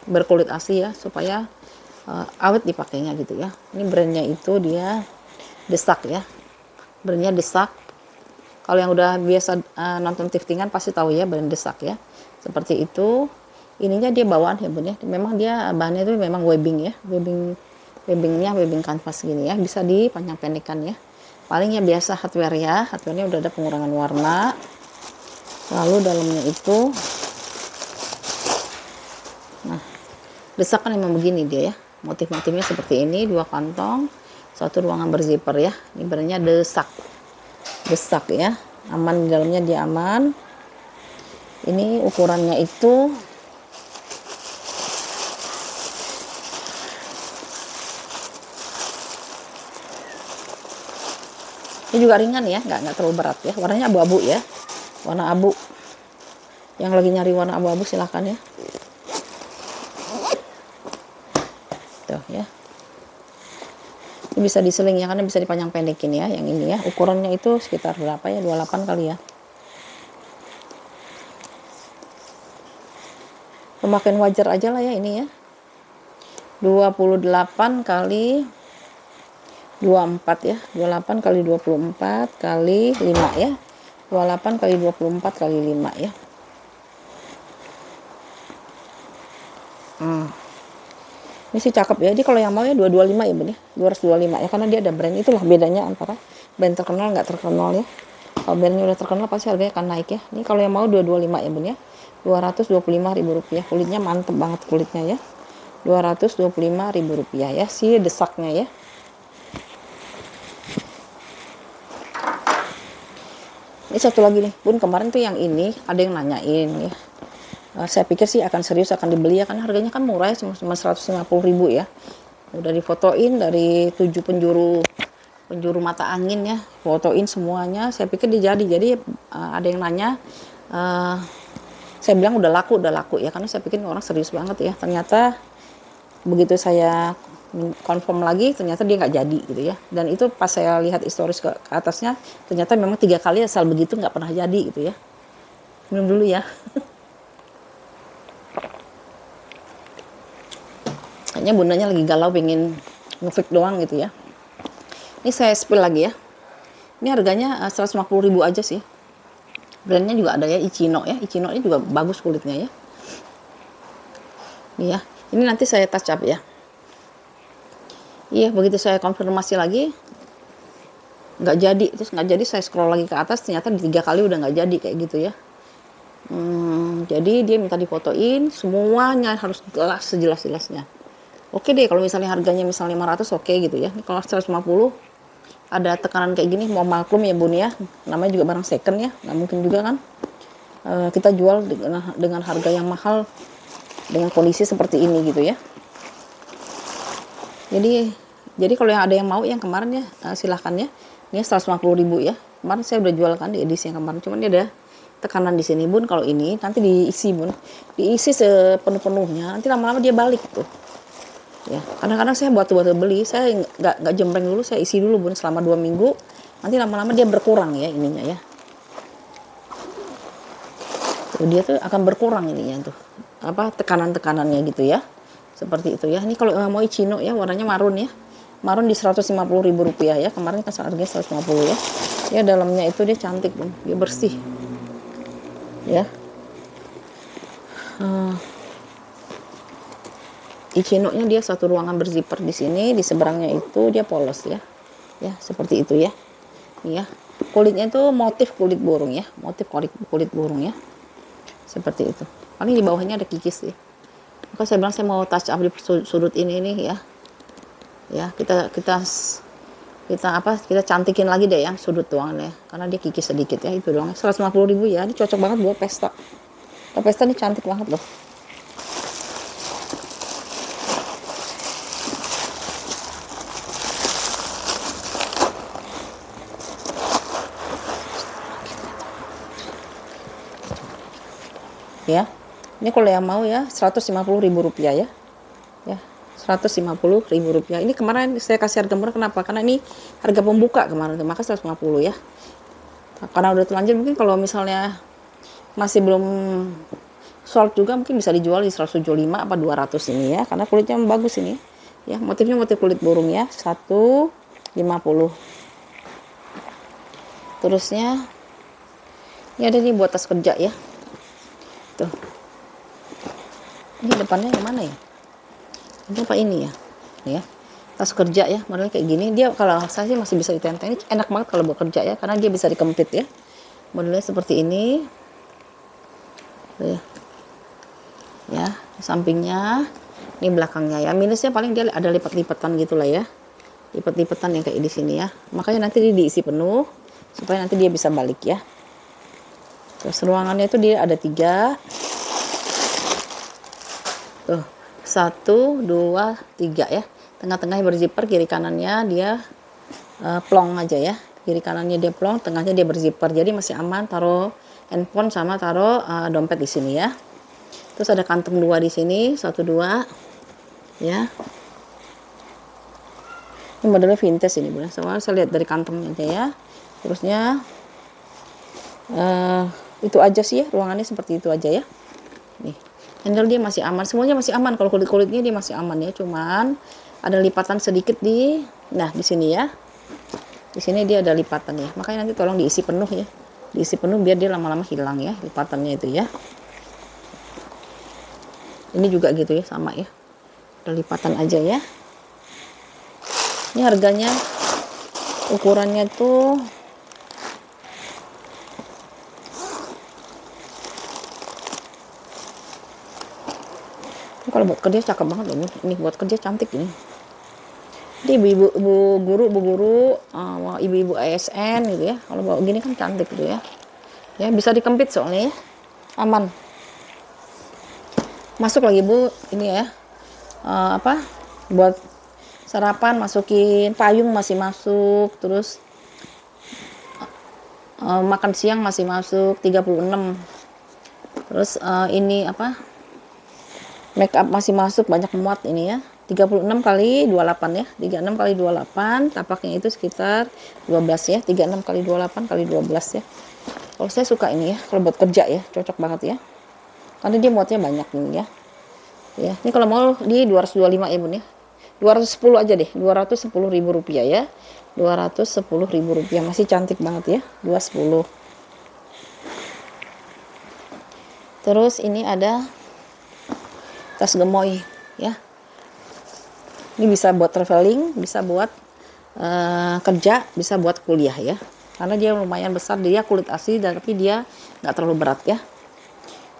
[SPEAKER 1] berkulit asli ya, supaya awet dipakainya gitu ya. Ini brandnya itu dia Desak ya, brandnya Desak. Kalau yang udah biasa nonton thriftingan pasti tahu ya brand Desak ya, seperti itu. Ininya dia bawaan ya bun ya, memang dia bahannya itu memang webbing ya, webbingnya webbing kanvas gini ya, bisa dipanjang pendekkan ya. Palingnya biasa hardware-nya udah ada pengurangan warna. Lalu dalamnya itu, nah Desak kan memang begini dia ya, motif-motifnya seperti ini, 2 kantong, 1 ruangan berzipper ya. Ini brandnya Desak ya, aman di dalamnya, dia aman. Ini ukurannya itu ini juga ringan ya, nggak terlalu berat ya. Warnanya abu-abu ya, warna abu. Yang lagi nyari warna abu-abu silahkan ya. Tuh ya. Ini bisa diseling ya, karena bisa dipanjang pendekin ya, yang ini ya. Ukurannya itu sekitar berapa ya, 28 kali ya. Pemakaian wajar aja lah ya ini ya. 28 kali 24 ya, 28 kali 24 kali 5 ya, 28 kali 24 kali 5 ya. Ini sih cakep ya. Jadi kalau yang mau ya 225 ya bun ya, 225 ya, karena dia ada brand. Itulah bedanya antara brand terkenal nggak terkenal ya. Kalau brandnya udah terkenal pasti harganya akan naik ya. Ini kalau yang mau 225 ya bun ya, 225.000 rupiah. Kulitnya mantep banget kulitnya ya, 225.000 rupiah ya, si Desaknya ya. Ini satu lagi nih bun, kemarin tuh yang ini ada yang nanyain ya. Saya pikir sih akan serius, akan dibeli ya, karena harganya kan murah ya, cuma 150.000 ya. Udah difotoin dari 7 penjuru mata angin ya, fotoin semuanya. Saya pikir dia jadi ada yang nanya, saya bilang udah laku ya, karena saya pikir orang serius banget ya. Ternyata begitu saya confirm lagi, ternyata dia nggak jadi gitu ya. Dan itu pas saya lihat historis ke atasnya, ternyata memang 3 kali asal begitu nggak pernah jadi gitu ya. Minum dulu ya. Kayaknya bundanya lagi galau pengen ngefix doang gitu ya. Ini saya spill lagi ya. Ini harganya 150.000 aja sih. Brandnya juga ada ya, Ichino ya. Ichino ini juga bagus kulitnya ya. Nih ya. Ini nanti saya touch up ya. Iya, begitu saya konfirmasi lagi nggak jadi, terus nggak jadi, saya scroll lagi ke atas, ternyata 3 kali udah nggak jadi kayak gitu ya. Jadi dia minta difotoin semuanya, harus jelas sejelas-jelasnya. Oke deh, kalau misalnya harganya misalnya 500 oke gitu ya. Kalau 150 ada tekanan kayak gini, mau maklum ya bun ya, namanya juga barang second ya, nggak mungkin juga kan kita jual dengan harga yang mahal dengan kondisi seperti ini gitu ya. Jadi kalau yang ada yang mau yang kemarin ya silahkan ya. Ini 150.000 ya. Kemarin saya udah jual kan di edisi yang kemarin, cuman dia ada tekanan di sini bun. Kalau ini nanti diisi bun, diisi sepenuh-penuhnya, nanti lama-lama dia balik tuh. Ya, kadang-kadang saya buat beli, saya nggak jembreng dulu, saya isi dulu bun selama 2 minggu, nanti lama-lama dia berkurang ya ininya ya. Tuh, dia tuh akan berkurang ininya tuh, apa tekanan-tekanannya gitu ya, seperti itu ya. Ini kalau mau Ichino ya, warnanya marun ya, marun di 150.000 rupiah ya. Kemarin kan harganya 150 ya. Ya dalamnya itu dia cantik bun, dia bersih ya. Ichino-nya dia satu ruangan berzipper di sini, di seberangnya itu dia polos ya. Ya, seperti itu ya. Ini ya. Kulitnya itu motif kulit burung ya, motif kulit burung ya. Seperti itu. Paling di bawahnya ada kikis ya. Maka saya bilang saya mau touch up di sudut ini nih ya. Ya, kita cantikin lagi deh ya sudut doang ya. Karena dia kikis sedikit ya, itu doang. 150.000 ya. Ini cocok banget buat pesta. Pesta ini cantik banget loh. Ya, ini kalau yang mau ya 150.000 rupiah ya. Ya, 150.000 rupiah. Ini kemarin saya kasih harga murah kenapa? Karena ini harga pembuka kemarin, maka 150 ya. Karena udah terlanjur, mungkin kalau misalnya masih belum sold juga mungkin bisa dijual di 175 apa 200 ini ya, karena kulitnya bagus ini ya. Motifnya motif kulit burung ya. 150. Terusnya ini ada nih buat tas kerja ya. Tuh. Ini depannya yang mana ya? Ini apa ini ya? Ya. Tas kerja ya, modelnya kayak gini. Dia kalau saya sih masih bisa ditenteng. Ini enak banget kalau buat kerja ya, karena dia bisa dikempit ya. Modelnya seperti ini. Tuh ya. Ya, sampingnya, ini belakangnya ya. Minusnya paling dia ada lipat-lipatan gitulah ya. Lipat-lipatan yang kayak di sini ya. Makanya nanti dia diisi penuh supaya nanti dia bisa balik ya. Terus ruangannya itu dia ada 3. Tuh, 1, 2, 3 ya. Tengah-tengahnya berzipper, kiri kanannya dia plong aja ya. Kiri kanannya dia plong, tengahnya dia berzipper. Jadi masih aman taruh handphone sama taruh dompet di sini ya. Terus ada kantong 2 di sini, 1, 2 ya. Ini modelnya vintage ini, Bunda. Soalnya saya lihat dari kantongnya aja ya. Terusnya itu aja sih ya, ruangannya seperti itu aja ya. Nih, handle dia masih aman, semuanya masih aman. Kalau kulit-kulitnya dia masih aman ya, cuman ada lipatan sedikit di sini ya. Di sini dia ada lipatan ya. Makanya nanti tolong diisi penuh ya. Diisi penuh biar dia lama-lama hilang ya lipatannya itu ya. Ini juga gitu ya, sama ya. Ada lipatan aja ya. Ini harganya ukurannya tuh kalau buat kerja cakep banget loh. Ini buat kerja cantik ini. Ini ibu guru, ibu-ibu ASN gitu ya. Kalau bawa gini kan cantik gitu ya. Ya bisa dikempit soalnya ya. Aman. Masuk lagi Bu, ini ya. Buat sarapan masukin, payung masih masuk, terus makan siang masih masuk 36. Terus ini make up masih masuk, banyak muat ini ya. 36 kali 28 ya. 36 kali 28, tapaknya itu sekitar 12 ya. 36 kali 28 kali 12 ya. Kalau saya suka ini ya, kalau buat kerja ya, cocok banget ya. Karena dia muatnya banyak ini ya. Ya, ini kalau mau di 225 ya bun ya, 210 aja deh, 210.000 rupiah ya, 210.000 rupiah, masih cantik banget ya, 210. Terus ini ada tas gemoy ya, ini bisa buat traveling, bisa buat kerja, bisa buat kuliah ya, karena dia lumayan besar, dia kulit asli tapi dia nggak terlalu berat ya.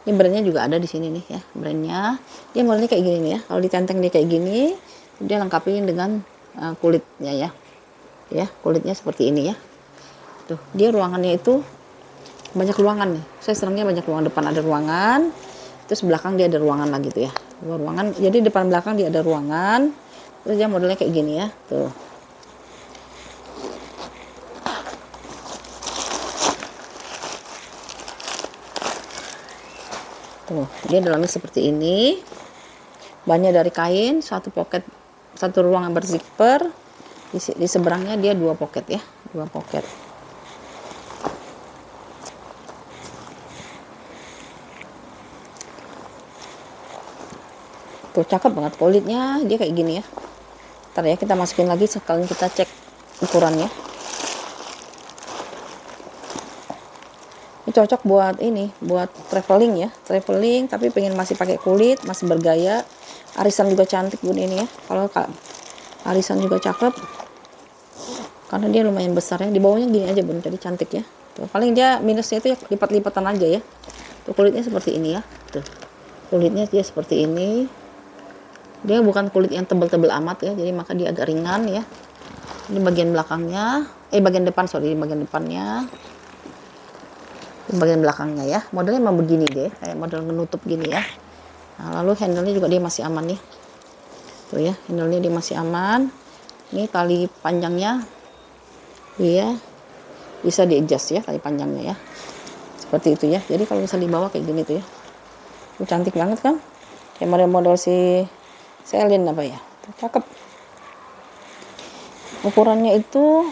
[SPEAKER 1] Ini brandnya juga ada di sini nih ya, brandnya. Dia modelnya kayak gini nih ya. Kalau ditenteng dia kayak gini, dia lengkapin dengan kulitnya ya. Ya, kulitnya seperti ini ya. Tuh, dia ruangannya itu banyak ruangan nih. Saya senangnya banyak ruangan, depan ada ruangan, terus belakang dia ada ruangan lagi tuh ya. Dua ruangan. Jadi depan belakang dia ada ruangan. Terus dia modelnya kayak gini ya. Tuh. Tuh, dia dalamnya seperti ini. Bannya dari kain, satu pocket, satu ruangan berzipper. Di seberangnya dia dua pocket ya, dua pocket. Tuh cakep banget kulitnya, dia kayak gini ya. Ntar ya kita masukin lagi sekalian kita cek ukurannya. Ini cocok buat ini, buat traveling ya, traveling tapi pengen masih pakai kulit, masih bergaya. Arisan juga cantik bun ini ya. Kalau arisan juga cakep, karena dia lumayan besar ya. Di bawahnya gini aja bun, jadi cantik ya. Tuh, paling dia minusnya itu ya lipat-lipatan aja ya. Tuh kulitnya seperti ini ya. Tuh kulitnya dia seperti ini. Dia bukan kulit yang tebal-tebal amat ya, jadi maka dia agak ringan ya. Ini bagian belakangnya, bagian depan sorry, bagian depannya. Bagian belakangnya ya, modelnya memang begini deh, kayak model menutup gini ya. Nah, lalu handle-nya juga dia masih aman nih. Tuh ya, handle-nya dia masih aman. Ini tali panjangnya dia bisa di-adjust ya, tali panjangnya ya. Seperti itu ya. Jadi kalau misalnya dibawa kayak gini tuh ya. Tuh, cantik banget kan? Kayak model-model si Celine apa ya. Tuh, cakep. Ukurannya itu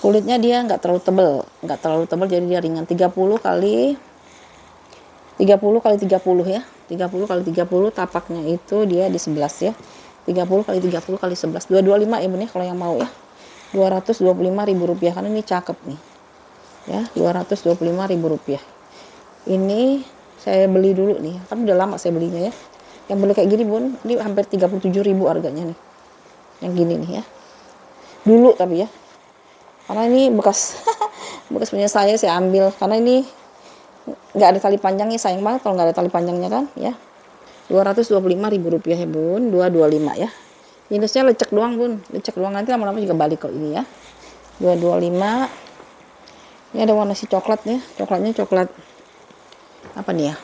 [SPEAKER 1] kulitnya dia nggak terlalu tebal, jadi dia ringan. 30 kali 30 ya, 30 kali 30, tapaknya itu dia di 11 ya, 30 kali 30 kali 11, 225 ya bun ya, kalau yang mau ya, 225.000 rupiah, karena ini cakep nih ya, 225.000 rupiah. Ini saya beli dulu nih, tapi udah lama saya belinya ya, yang beli kayak gini bun, ini hampir 37.000 harganya nih, yang gini nih ya, dulu tapi ya, karena ini bekas bekas punya saya ambil, karena ini nggak ada tali panjangnya, sayang banget kalau nggak ada tali panjangnya kan ya. 225.000 rupiah ya bun, 225 ya, minusnya lecek doang bun, lecek doang, nanti lama-lama juga balik kok ini ya. 225. Ini ada warna si coklat nih, coklatnya coklat apa nih ya,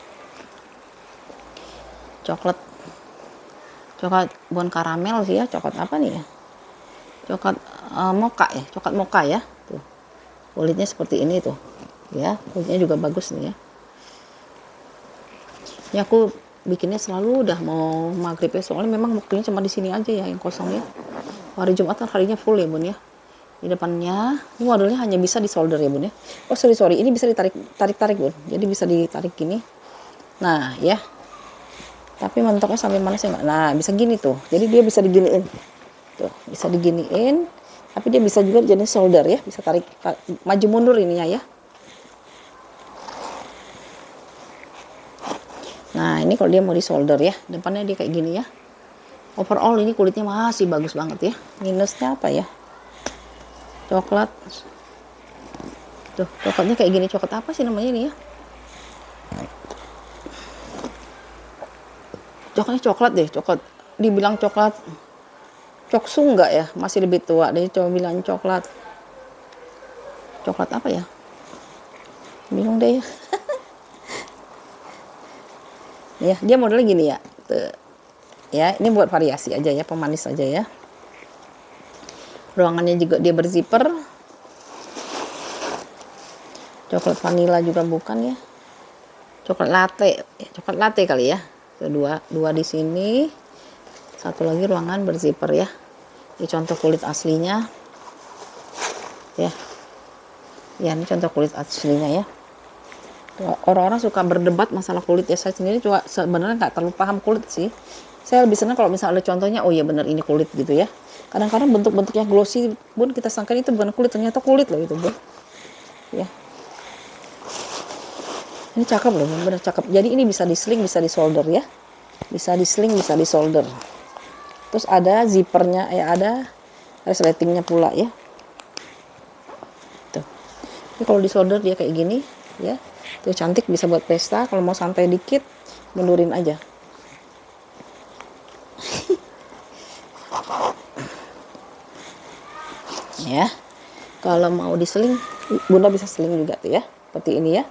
[SPEAKER 1] coklat bukan karamel sih ya, coklat apa nih ya, coklat mocha ya, coklat mocha ya. Tuh kulitnya seperti ini tuh ya, kulitnya juga bagus nih ya. Ini aku bikinnya selalu udah mau maghrib ya, soalnya memang waktunya cuma di sini aja ya yang kosong ya. Hari Jumat kan harinya full ya bun ya. Di depannya ini modelnya hanya bisa di solder ya bun ya. Oh sorry, ini bisa ditarik bun, jadi bisa ditarik gini. Nah ya, tapi mentoknya sampai mana sih nggak. Nah bisa gini tuh, jadi dia bisa diginiin tuh, bisa diginiin, tapi dia bisa juga jadi solder ya, bisa tarik maju mundur ininya ya. Nah ini kalau dia mau di solder ya, depannya dia kayak gini ya. Overall ini kulitnya masih bagus banget ya. Minusnya apa ya, coklat tuh, coklatnya kayak gini, coklat apa sih namanya ini ya, coklatnya coklat deh, coklat dibilang coklat coksu enggak ya, masih lebih tua deh, coba bilang coklat apa ya, bingung deh ya. Ya dia modelnya gini ya. Tuh. Ya ini buat variasi aja ya, pemanis aja ya. Ruangannya juga dia berzipper. Coklat vanilla juga bukan ya, coklat latte kali ya. Dua di sini, satu lagi ruangan berzipper ya. Ini contoh kulit aslinya ya. Ya ini contoh kulit aslinya ya. Orang-orang suka berdebat masalah kulit ya, saya sendiri juga sebenarnya nggak terlalu paham kulit sih. Saya lebih senang kalau misalnya ada contohnya, oh iya benar ini kulit gitu ya. Kadang-kadang bentuk-bentuknya glossy pun kita sangka itu bukan kulit, ternyata kulit loh itu, Bun. Ya. Ini cakep loh, benar cakep. Jadi ini bisa di sling, bisa di solder ya. Bisa di sling, bisa di solder. Terus ada zippernya, ya ada resletingnya pula ya. Tuh. Ini kalau di solder dia kayak gini ya. Tuh cantik, bisa buat pesta. Kalau mau santai dikit, mundurin aja. Ya. Kalau mau diseling, Bunda bisa seling juga tuh ya. Seperti ini ya.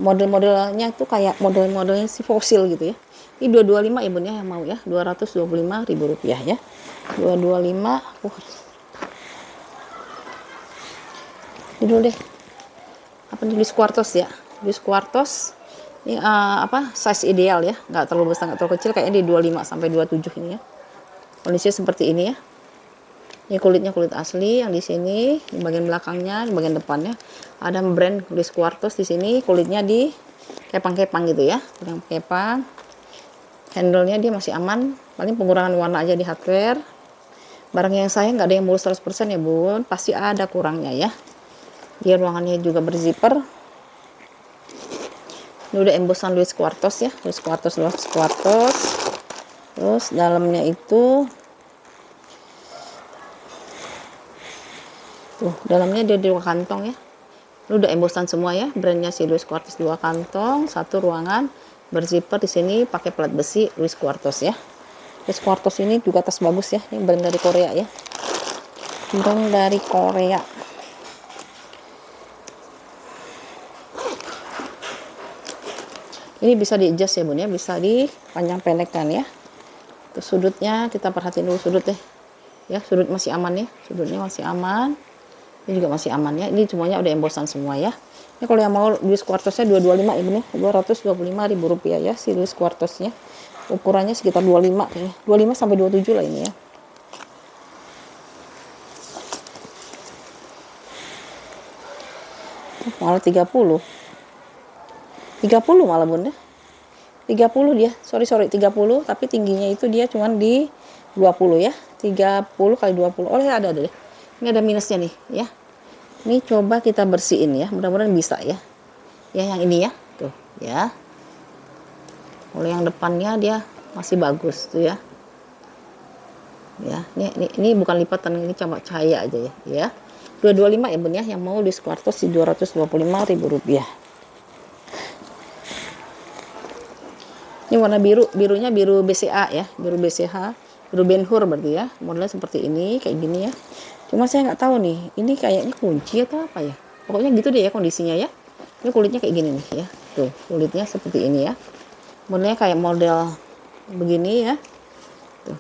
[SPEAKER 1] Model-modelnya tuh kayak model-modelnya si fosil gitu ya. Ini 225 ya Bun ya yang mau ya. Rp225.000 ya. 225. Ini dulu deh. Apa nih, Luis Quartos ya. Luis Quartos ini size ideal ya, nggak terlalu besar nggak terlalu kecil, kayaknya di 25 sampai 27 ini ya. Kondisinya seperti ini ya. Ini kulitnya kulit asli yang di sini, di bagian belakangnya, di bagian depannya ada brand Luis Quartos di sini. Kulitnya di kepang-kepang gitu ya, kepang. Handle-nya dia masih aman, paling pengurangan warna aja di hardware. Barang yang saya nggak ada yang mulus 100% ya Bun, pasti ada kurangnya ya. Dia ruangannya juga berzipper. Ini udah embosan Luis Quartos ya, Luis Quartos. Terus dalamnya itu tuh, dalamnya dia 2 kantong ya. Ini udah embosan semua ya, brandnya si Luis Quartos, 2 kantong, 1 ruangan berzipper. Di sini pakai plat besi Luis Quartos ya. Luis Quartos ini juga tas bagus ya, ini brand dari Korea ya. Brand dari Korea. Ini bisa di adjust ya Bun ya, bisa dipanjang pendekkan ya. Terus sudutnya kita perhatiin dulu sudut deh. Ya, sudut masih aman ya, sudutnya masih aman. Ini juga masih aman ya. Ini semuanya udah embosan semua ya. Ini kalau yang mau Luis Quartosnya 225 ya Bun ya, Rp225.000 ya si Luis Quartosnya. Ukurannya sekitar 25 kayaknya. 25 sampai 27 lah ini ya. Malah 30 malah Bun ya. 30 dia, sorry 30, tapi tingginya itu dia cuman di 20 ya. 30 kali 20. Oh ya, ada deh. Ini ada minusnya nih ya. Ini coba kita bersihin ya, mudah-mudahan bisa ya. Ya yang ini ya, tuh ya. Kalau yang depannya dia masih bagus tuh ya. Ya, ini bukan lipatan, ini cuma cahaya aja ya. 225 ya Bun ya, yang mau Luis Quartos di Rp225.000. Ini warna birunya biru BCA ya, biru BCH, biru Ben Hur berarti ya. Modelnya seperti ini, kayak gini ya. Cuma saya nggak tahu nih, ini kayaknya kunci atau apa ya. Pokoknya gitu deh ya kondisinya ya. Ini kulitnya kayak gini nih ya. Tuh, kulitnya seperti ini ya. Modelnya kayak model begini ya. Tuh.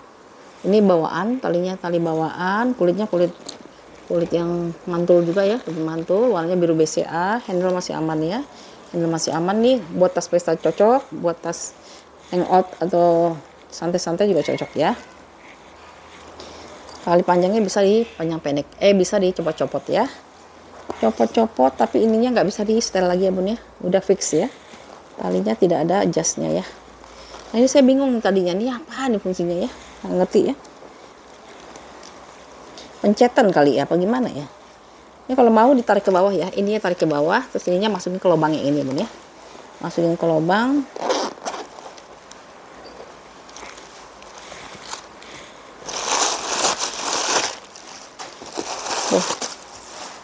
[SPEAKER 1] Ini bawaan, talinya tali bawaan, kulitnya kulit yang mantul juga ya, kulit mantul, warnanya biru BCA, handle masih aman ya. Handle masih aman nih, buat tas pesta cocok, buat tas hangout atau santai-santai juga cocok ya. Tali panjangnya bisa dipanjang pendek, bisa dicopot-copot ya. Copot-copot, tapi ininya nggak bisa di setel lagi ya Bun ya, udah fix ya. Talinya tidak ada adjustnya ya. Nah ini saya bingung tadinya, ini apa nih fungsinya ya, nggak ngerti ya. Pencetan kali ya, apa gimana ya. Ini kalau mau ditarik ke bawah ya, ininya tarik ke bawah, terus ininya masukin ke lubang yang ini Bun ya. Masukin ke lubang.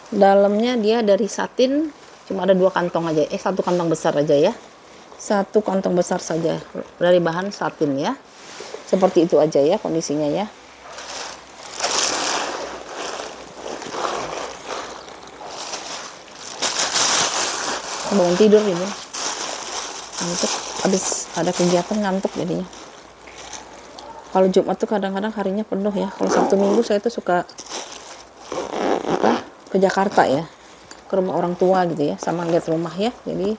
[SPEAKER 1] Dalamnya dia dari satin, cuma ada 2 kantong aja, 1 kantong besar aja ya. 1 kantong besar saja dari bahan satin ya. Seperti itu aja ya kondisinya ya. Bangun tidur ini. Ngantuk, habis ada kegiatan ngantuk jadinya. Kalau Jumat tuh kadang-kadang harinya penuh ya. Kalau Sabtu Minggu saya tuh suka ke Jakarta ya, ke rumah orang tua gitu ya, sama lihat rumah ya. Jadi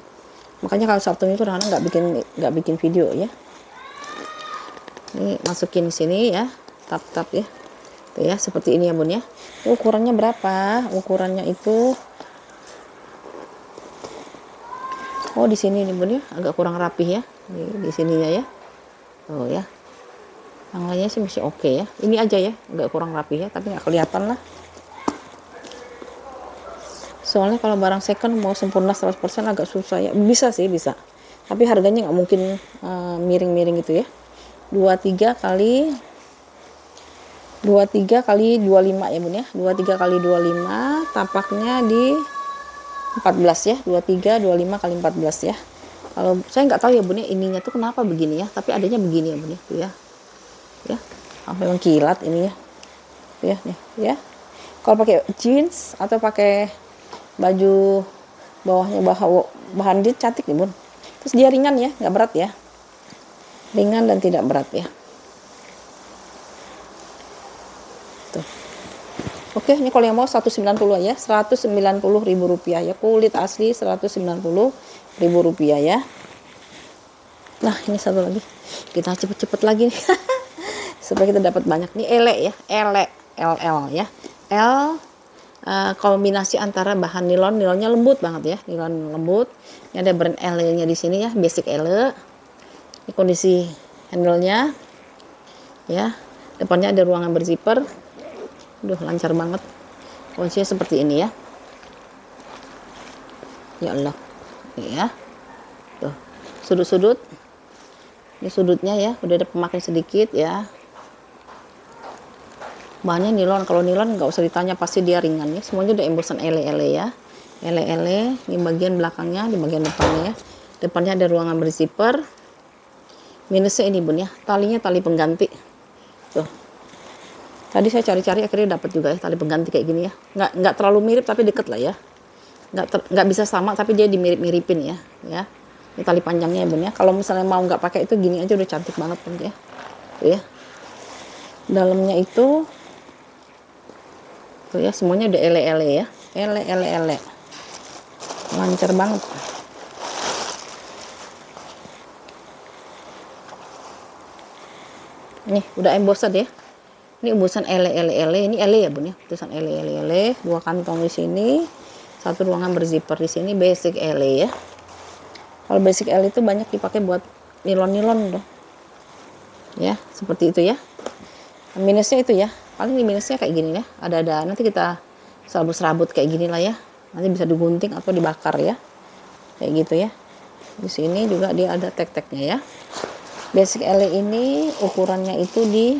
[SPEAKER 1] makanya kalau Sabtu Minggu kadang-kadang nggak bikin video ya. Ini masukin sini ya, tap ya. Tuh ya, seperti ini ya Bun ya. Ukurannya berapa? Ukurannya itu Oh di sini nih bun ya, agak kurang rapih ya, di sininya ya, tuh ya. Yang lainnya sih masih oke ya. Ini aja ya, agak kurang rapih ya, tapi nggak kelihatan lah. Soalnya kalau barang second mau sempurna 100% agak susah ya. Bisa sih, bisa. Tapi harganya nggak mungkin miring-miring gitu ya. 23 kali 25 ya bun ya. 23 kali 25 tapaknya di 14 ya. 23 25 kali 14 ya. Kalau saya nggak tahu ya bun ya, ininya tuh kenapa begini ya. Tapi adanya begini ya bun ya. Tuh ya. Ya. Sampai mengkilat ini ya. Tuh ya nih ya. Kalau pakai jeans atau pakai baju bawahnya bahan jeans cantik nih bun. Terus dia ringan ya, nggak berat ya. Ringan dan tidak berat ya. Tuh. Oke, ini kalau yang mau 190 aja, 190.000 rupiah ya. Kulit asli 190.000 rupiah ya. Nah, ini satu lagi. Kita cepet-cepet lagi nih. Supaya kita dapat banyak nih. Ele ya, ele, LL ya. L kombinasi antara bahan nilonnya lembut banget ya, nilon lembut. Ini ada brand L-nya di sini ya, basic L. Ini kondisi handle-nya ya. Depannya ada ruangan berzipper. Duh, lancar banget. Kuncinya seperti ini ya. Ya Allah. Ini ya. Tuh, sudut-sudut. Ini sudutnya ya, udah ada pemakaian sedikit ya. Bahannya nilon. Kalau nilon nggak usah ditanya, pasti dia ringan ya. Semuanya udah embosan ele-ele ya. Ele-ele. Ini bagian belakangnya, di bagian depannya ya. Depannya ada ruangan berzipper. Minusnya ini bun ya, talinya tali pengganti. Tuh. Tadi saya cari-cari akhirnya dapat juga ya tali pengganti kayak gini ya. Nggak terlalu mirip tapi deket lah ya. Nggak bisa sama tapi dia dimirip-miripin ya. Ya. Ini tali panjangnya ya bun ya. Kalau misalnya mau nggak pakai itu gini aja udah cantik banget bun ya. Tuh ya. Dalamnya itu tuh ya, semuanya udah ele-ele ya. Ele. Lancar banget. Nih, udah embossed ya. Ini embosan ele. Ini ele ya bun ya. Tulisan ele. Dua kantong di sini. Satu ruangan berzipper di sini, basic ele ya. Kalau basic ele itu banyak dipakai buat nilon tuh. Ya, seperti itu ya. Minusnya itu ya. Paling di minusnya kayak gini ya. Ada nanti kita serabut kayak gini lah ya. Nanti bisa digunting atau dibakar ya. Kayak gitu ya. Di sini juga dia ada tek-teknya ya. Basic ele ini ukurannya itu di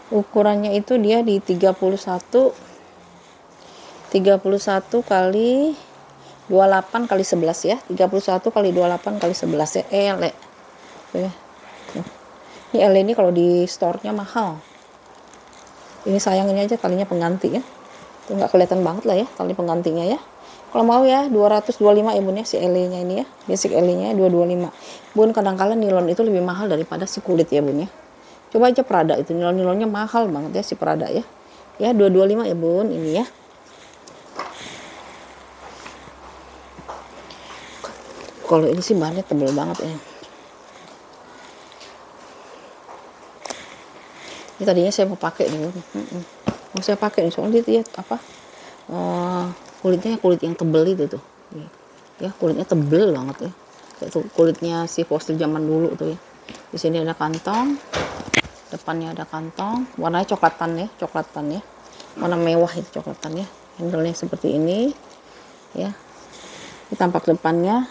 [SPEAKER 1] ukurannya itu dia di 31 kali 28 kali 11 ya. 31 kali 28 kali 11 ya. Ele. Ya. Ini ele ini kalau di store-nya mahal. Ini sayang ini aja talinya pengganti ya. Itu nggak kelihatan banget lah ya tali penggantinya ya. Kalau mau ya 225 ya bun ya, si ele-nya ini ya. Basic ele-nya 225. Bun, kadang-kala nilon itu lebih mahal daripada si kulit ya bun ya. Coba aja Prada itu nilon-nilonnya mahal banget ya si Prada ya. Ya 225 ya bun ini ya. Kalau ini sih bahannya tebal banget ya. Ini tadinya saya mau pakai nih bun. Mau saya pakai nih soalnya dia apa? Kulitnya kulit yang tebel itu tuh. Ya kulitnya tebel banget ya. Kayak tuh kulitnya si fosil zaman dulu tuh ya. Di sini ada kantong. Depannya ada kantong, warnanya coklatan ya, warna mewah itu coklatan ya. Handle-nya seperti ini ya. Ini tampak depannya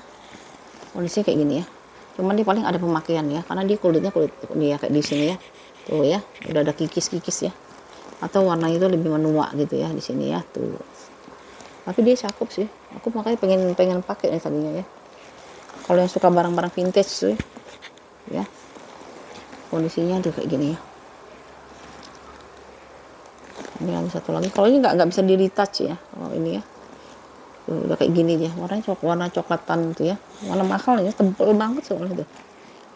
[SPEAKER 1] kondisinya kayak gini ya. Cuman dia paling ada pemakaian ya, karena dia kulitnya dia kayak di sini ya. Tuh ya, udah ada kikis-kikis ya. Atau warnanya itu lebih menua gitu ya di sini ya, tuh. Tapi dia cakep sih. Aku makanya pengen pakai nih tadinya ya. Kalau yang suka barang-barang vintage sih ya. Kondisinya tuh kayak gini ya. Ini lagi satu lagi. Kalau ini nggak bisa di retouch ya. Kalau ini ya. Tuh, udah kayak gini dia. Warna coklatan tuh ya. Warna mahal ya. Tebel banget soalnya tuh.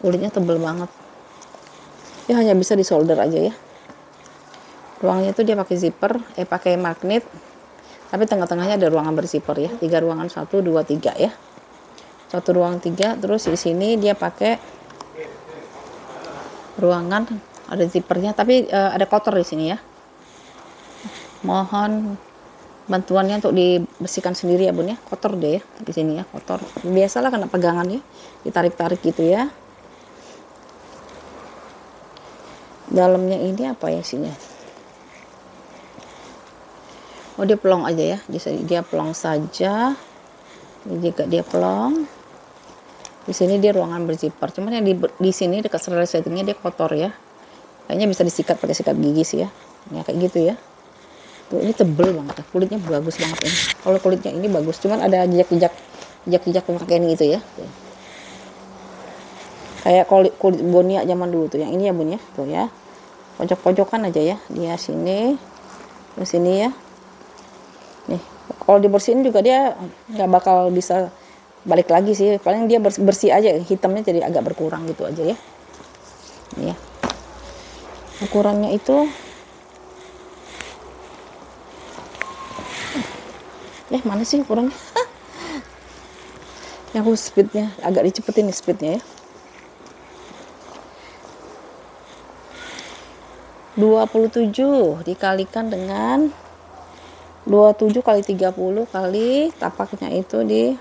[SPEAKER 1] Kulitnya tebel banget. Ya hanya bisa di solder aja ya. Ruangnya itu dia pakai zipper, pakai magnet, tapi tengah-tengahnya ada ruangan berzipper ya. 3 ruangan, 1 2 3 ya. Satu ruang 3, terus di sini dia pakai ruangan ada zippernya, tapi ada kotor di sini ya. Mohon bantuannya untuk dibersihkan sendiri ya Bun ya. Kotor deh ya di sini ya, kotor. Biasalah kena pegangan ya, ditarik-tarik gitu ya. Dalamnya ini apa ya isinya? Oh, dia pelong aja ya. Dia pelong saja. Ini juga dia pelong. Di sini dia ruangan berzipper. Cuman yang di sini dekat resletingnya dia kotor ya. Kayaknya bisa disikat pakai sikat gigi sih ya. Ya kayak gitu ya. Tuh, ini tebel banget. Kulitnya bagus banget ini. Kalau kulitnya ini bagus, cuman ada jejak pemakaian gitu ya. Tuh. Kayak kulit Bonia zaman dulu tuh. Yang ini ya Bun ya. Tuh ya. Pojok-pojokan aja ya. Dia sini. Di sini ya. Nih, kalau dibersihin juga dia nggak bakal bisa balik lagi sih, paling dia bersih aja, hitamnya jadi agak berkurang gitu aja ya. Ini ya, ukurannya itu mana sih ukurannya? Yang aku speednya agak dicepetin nih speednya ya. 27 dikalikan dengan 27 kali 30 kali tapaknya itu di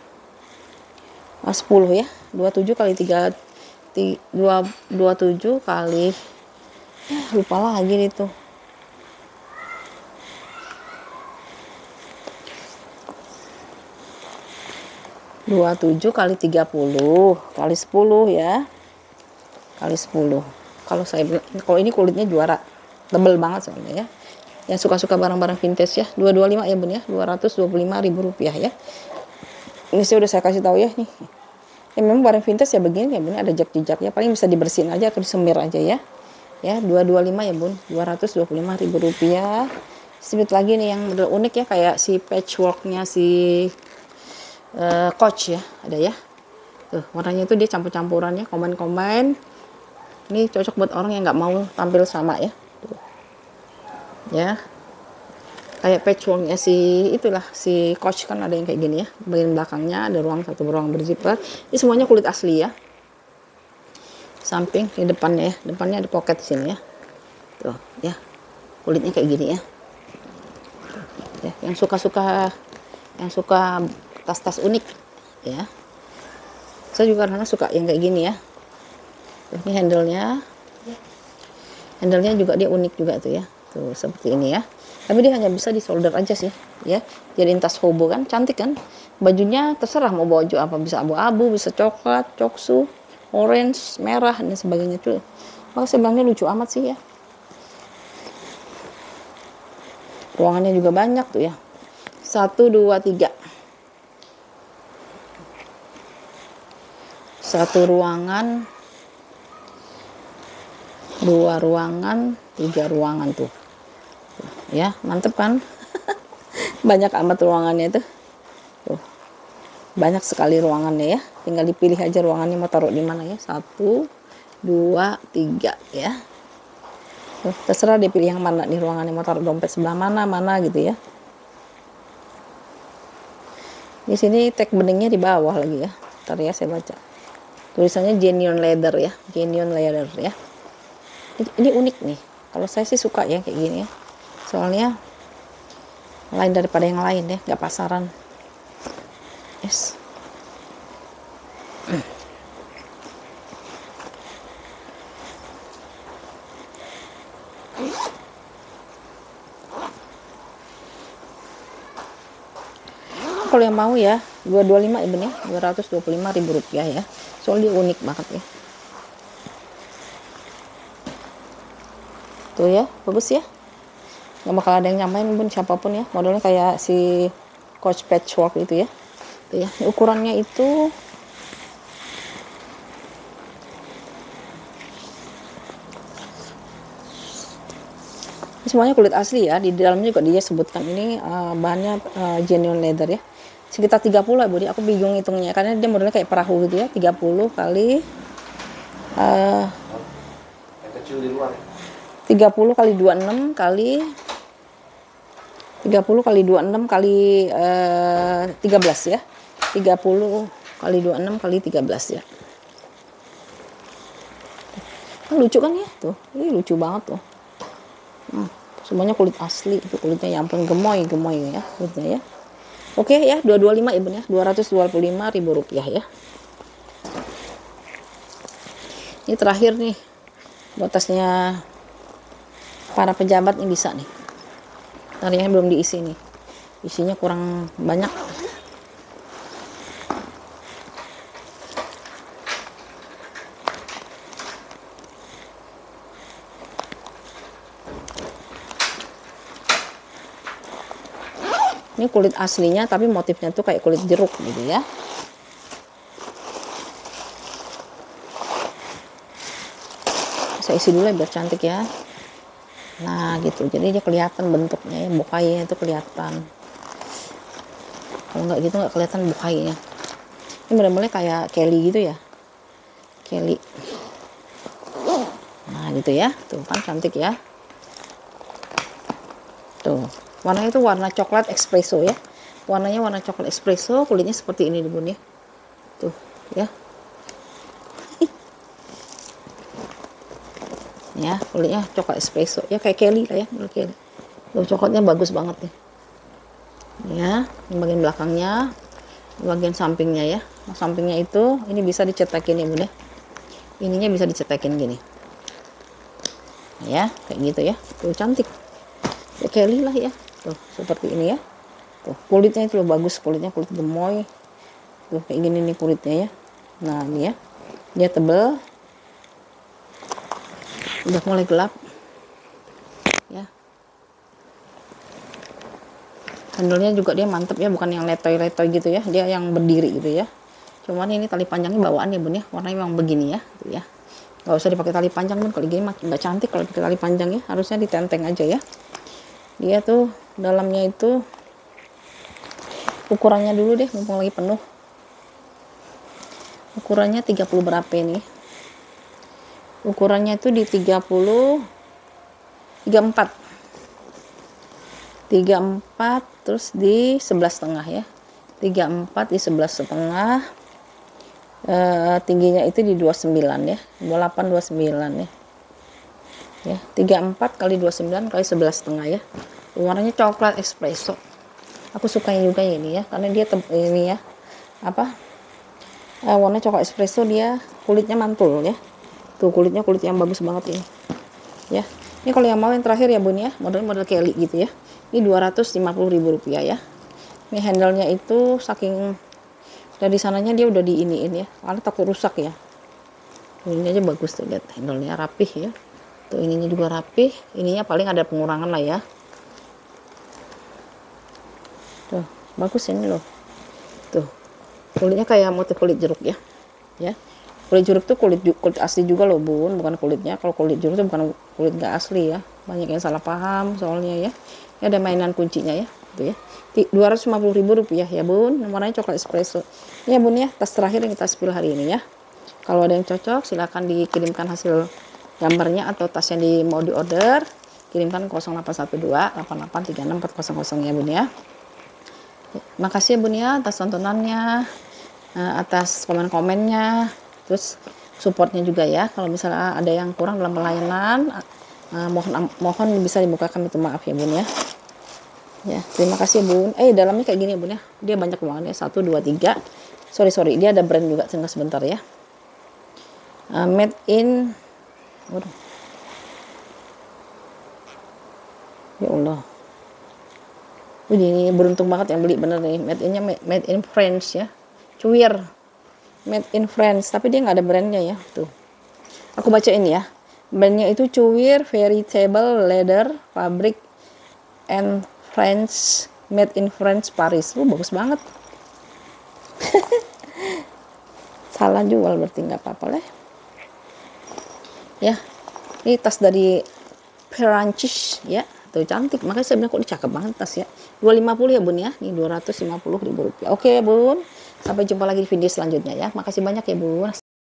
[SPEAKER 1] 10 ya. 27 kali 3 27 kali lupa lagi itu. 27 kali 30 kali 10 ya. Kali 10. Kalau ini kulitnya juara. Tebel banget soalnya ya. Yang suka-suka barang-barang vintage ya, 225 ya Bun ya, Rp225.000 ya. Ini saya udah saya kasih tahu ya nih. Ya memang barang vintage ya begini ya Bun, ada jejak ya, paling bisa dibersihin aja atau disemir aja ya. Ya, 225 ya Bun, Rp225.000. Sedikit lagi nih yang model unik ya, kayak si patchworknya si Coach ya, ada ya. Tuh, warnanya itu dia campur-campurannya, combine. Ini cocok buat orang yang nggak mau tampil sama ya. Tuh. Ya, kayak patchworknya si Coach kan ada yang kayak gini ya. Bagian belakangnya ada satu ruang berzipper. Ini semuanya kulit asli ya. Samping di depannya ya, depannya ada pocket di sini ya. Tuh ya, kulitnya kayak gini ya. Ya, yang suka tas-tas unik ya. Saya juga karena suka yang kayak gini ya. Ini handle-nya juga dia unik juga tuh ya. Tuh seperti ini ya. Tapi dia hanya bisa di solder aja sih ya. Jadiin tas hobo kan, cantik kan. Bajunya terserah mau baju apa, bisa abu-abu, bisa coklat, coksu, orange, merah dan sebagainya tuh. Maka sebenarnya lucu amat sih ya. Ruangannya juga banyak tuh ya. 1 2 3. Satu ruangan, 2 ruangan, 3 ruangan tuh. Ya, mantep kan? Banyak amat ruangannya tuh. Tuh. Banyak sekali ruangannya ya. Tinggal dipilih aja ruangannya mau taruh di mana ya. 1 2 3 ya. Tuh, terserah dipilih yang mana nih ruangannya mau taruh dompet sebelah mana gitu ya. Di sini tag beningnya di bawah lagi ya. Ntar ya saya baca. Tulisannya genuine leather ya, genuine leather ya. Ini unik nih. Kalau saya sih suka ya kayak gini ya. Soalnya lain daripada yang lain ya, nggak pasaran. Yes. Kalau yang mau ya 225 ya Bun ya, Rp225.000 ya. Soalnya dia unik banget ya. Tuh ya, bagus ya. Nggak bakal ada yang nyamain Bun, siapapun ya. Modelnya kayak si Coach patchwork itu ya. Tuh ya, ukurannya itu semuanya kulit asli ya. Di dalamnya juga dia sebutkan ini bahannya genuine leather ya. Sekitar 30 ya Budi, aku bingung hitungnya karena dia modelnya kayak perahu gitu ya. 30 kali
[SPEAKER 2] yang kecil di luar.
[SPEAKER 1] 30 kali 26 kali 30 kali 26 kali 13 ya. 30 kali 26 kali 13 ya. Lucu kan ya tuh. Ini lucu banget tuh. Semuanya kulit asli, itu kulitnya ya ampun, gemoy ya kulitnya ya. Oke ya, 225 ya Bun ya, Rp225.000 ya. Ini terakhir nih buat tasnya para pejabat nih, bisa nih. Tarinya belum diisi nih, isinya kurang banyak. Ini kulit aslinya tapi motifnya tuh kayak kulit jeruk gitu ya. Saya isi dulu ya biar cantik ya. Nah gitu, jadi dia kelihatan bentuknya ya, bokainya itu kelihatan. Kalau nggak gitu nggak kelihatan bokainya. Ini benar-benar kayak Kelly gitu ya, Kelly. Nah gitu ya, tuh kan cantik ya. Tuh, warnanya itu warna coklat espresso ya. Warnanya warna coklat espresso, kulitnya seperti ini Bun ya. Tuh ya. Ya, kulitnya coklat espresso ya, kayak Kelly lah ya, Kelly. Tuh coklatnya bagus banget nih. Ya, ini bagian belakangnya, bagian sampingnya ya. Nah, sampingnya itu ini bisa dicetakin ya Bun ya. Ininya bisa dicetakin gini. Ya, kayak gitu ya. Tuh cantik. Ya Kelly lah ya. Tuh, seperti ini ya. Tuh, kulitnya itu loh bagus, kulitnya kulit gemoy. Tuh, kayak gini nih kulitnya ya. Nah, ini ya. Dia tebal. Udah mulai gelap. Ya. Handle-nya juga dia mantep ya, bukan yang letoy-letoy gitu ya. Dia yang berdiri gitu ya. Cuman ini tali panjangnya bawaan ya Bun ya. Warnanya memang begini ya, tuh ya. Gak usah dipakai tali panjang Bun, kalau gini nggak cantik kalau pakai tali panjang ya. Harusnya ditenteng aja ya. Dia tuh dalamnya itu ukurannya dulu deh, mumpung lagi penuh. Ukurannya 30 berapa ini? Ukurannya itu di 34 terus di 11,5 ya. 34 di 11,5. Tingginya itu di 29 ya. 28 29 ya. Ya, 34 kali 29 kali 11,5 ya. Warnanya coklat espresso. Aku sukanya juga ini ya, karena dia ini ya. Apa? Warna coklat espresso, dia kulitnya mantul ya. Tuh kulitnya kulit yang bagus banget ini. Ya. Ini kalau yang mau yang terakhir ya Bun ya, model Kelly gitu ya. Ini Rp250.000 ya. Ini handle-nya itu saking dari sananya dia udah diiniin ya, karena takut rusak ya. Ini aja bagus tuh, lihat handle-nya rapih ya. Tuh ininya juga rapih, ininya paling ada pengurangan lah ya. Tuh, bagus ini loh. Tuh. Kulitnya kayak motif kulit jeruk ya. Ya. Kulit jeruk tuh kulit asli juga loh Bun, bukan kulitnya. Kalau kulit jeruk tuh bukan kulit gak asli ya. Banyak yang salah paham soalnya ya. Ini ada mainan kuncinya ya, gitu ya. Rp250.000 ya Bun. Warnanya coklat espresso. Ini ya Bun ya, tas terakhir yang kita spill hari ini ya. Kalau ada yang cocok silahkan dikirimkan hasil gambarnya atau tas yang mau di order. Kirimkan 0812 8836 400 ya Bun ya. Makasih ya Bun ya atas tontonannya, atas komen-komennya, terus supportnya juga ya. Kalau misalnya ada yang kurang dalam pelayanan, mohon bisa dibukakan pintu maaf ya Bun ya. Ya, terima kasih Bun. Dalamnya kayak gini ya Bun ya. Dia banyak banget ya, 1 2 3. Sorry, dia ada brand juga, tunggu sebentar ya. Made in, waduh. Ya Allah. Ini beruntung banget yang beli bener nih. Made in France ya. Cuir. Made in France, tapi dia nggak ada brandnya ya. Tuh. Aku baca ini ya. Brandnya itu Cuir Veritable Leather Fabric and France, Made in France Paris. Bagus banget. Salah jual berarti nggak apa-apa lah. Ya. Ini tas dari Perancis ya. Tuh cantik, makanya saya bilang kok ini cakep banget tas ya. 250 ya Bun ya. Ini Rp250.000. Oke ya Bun. Sampai jumpa lagi di video selanjutnya ya. Makasih banyak ya Bun.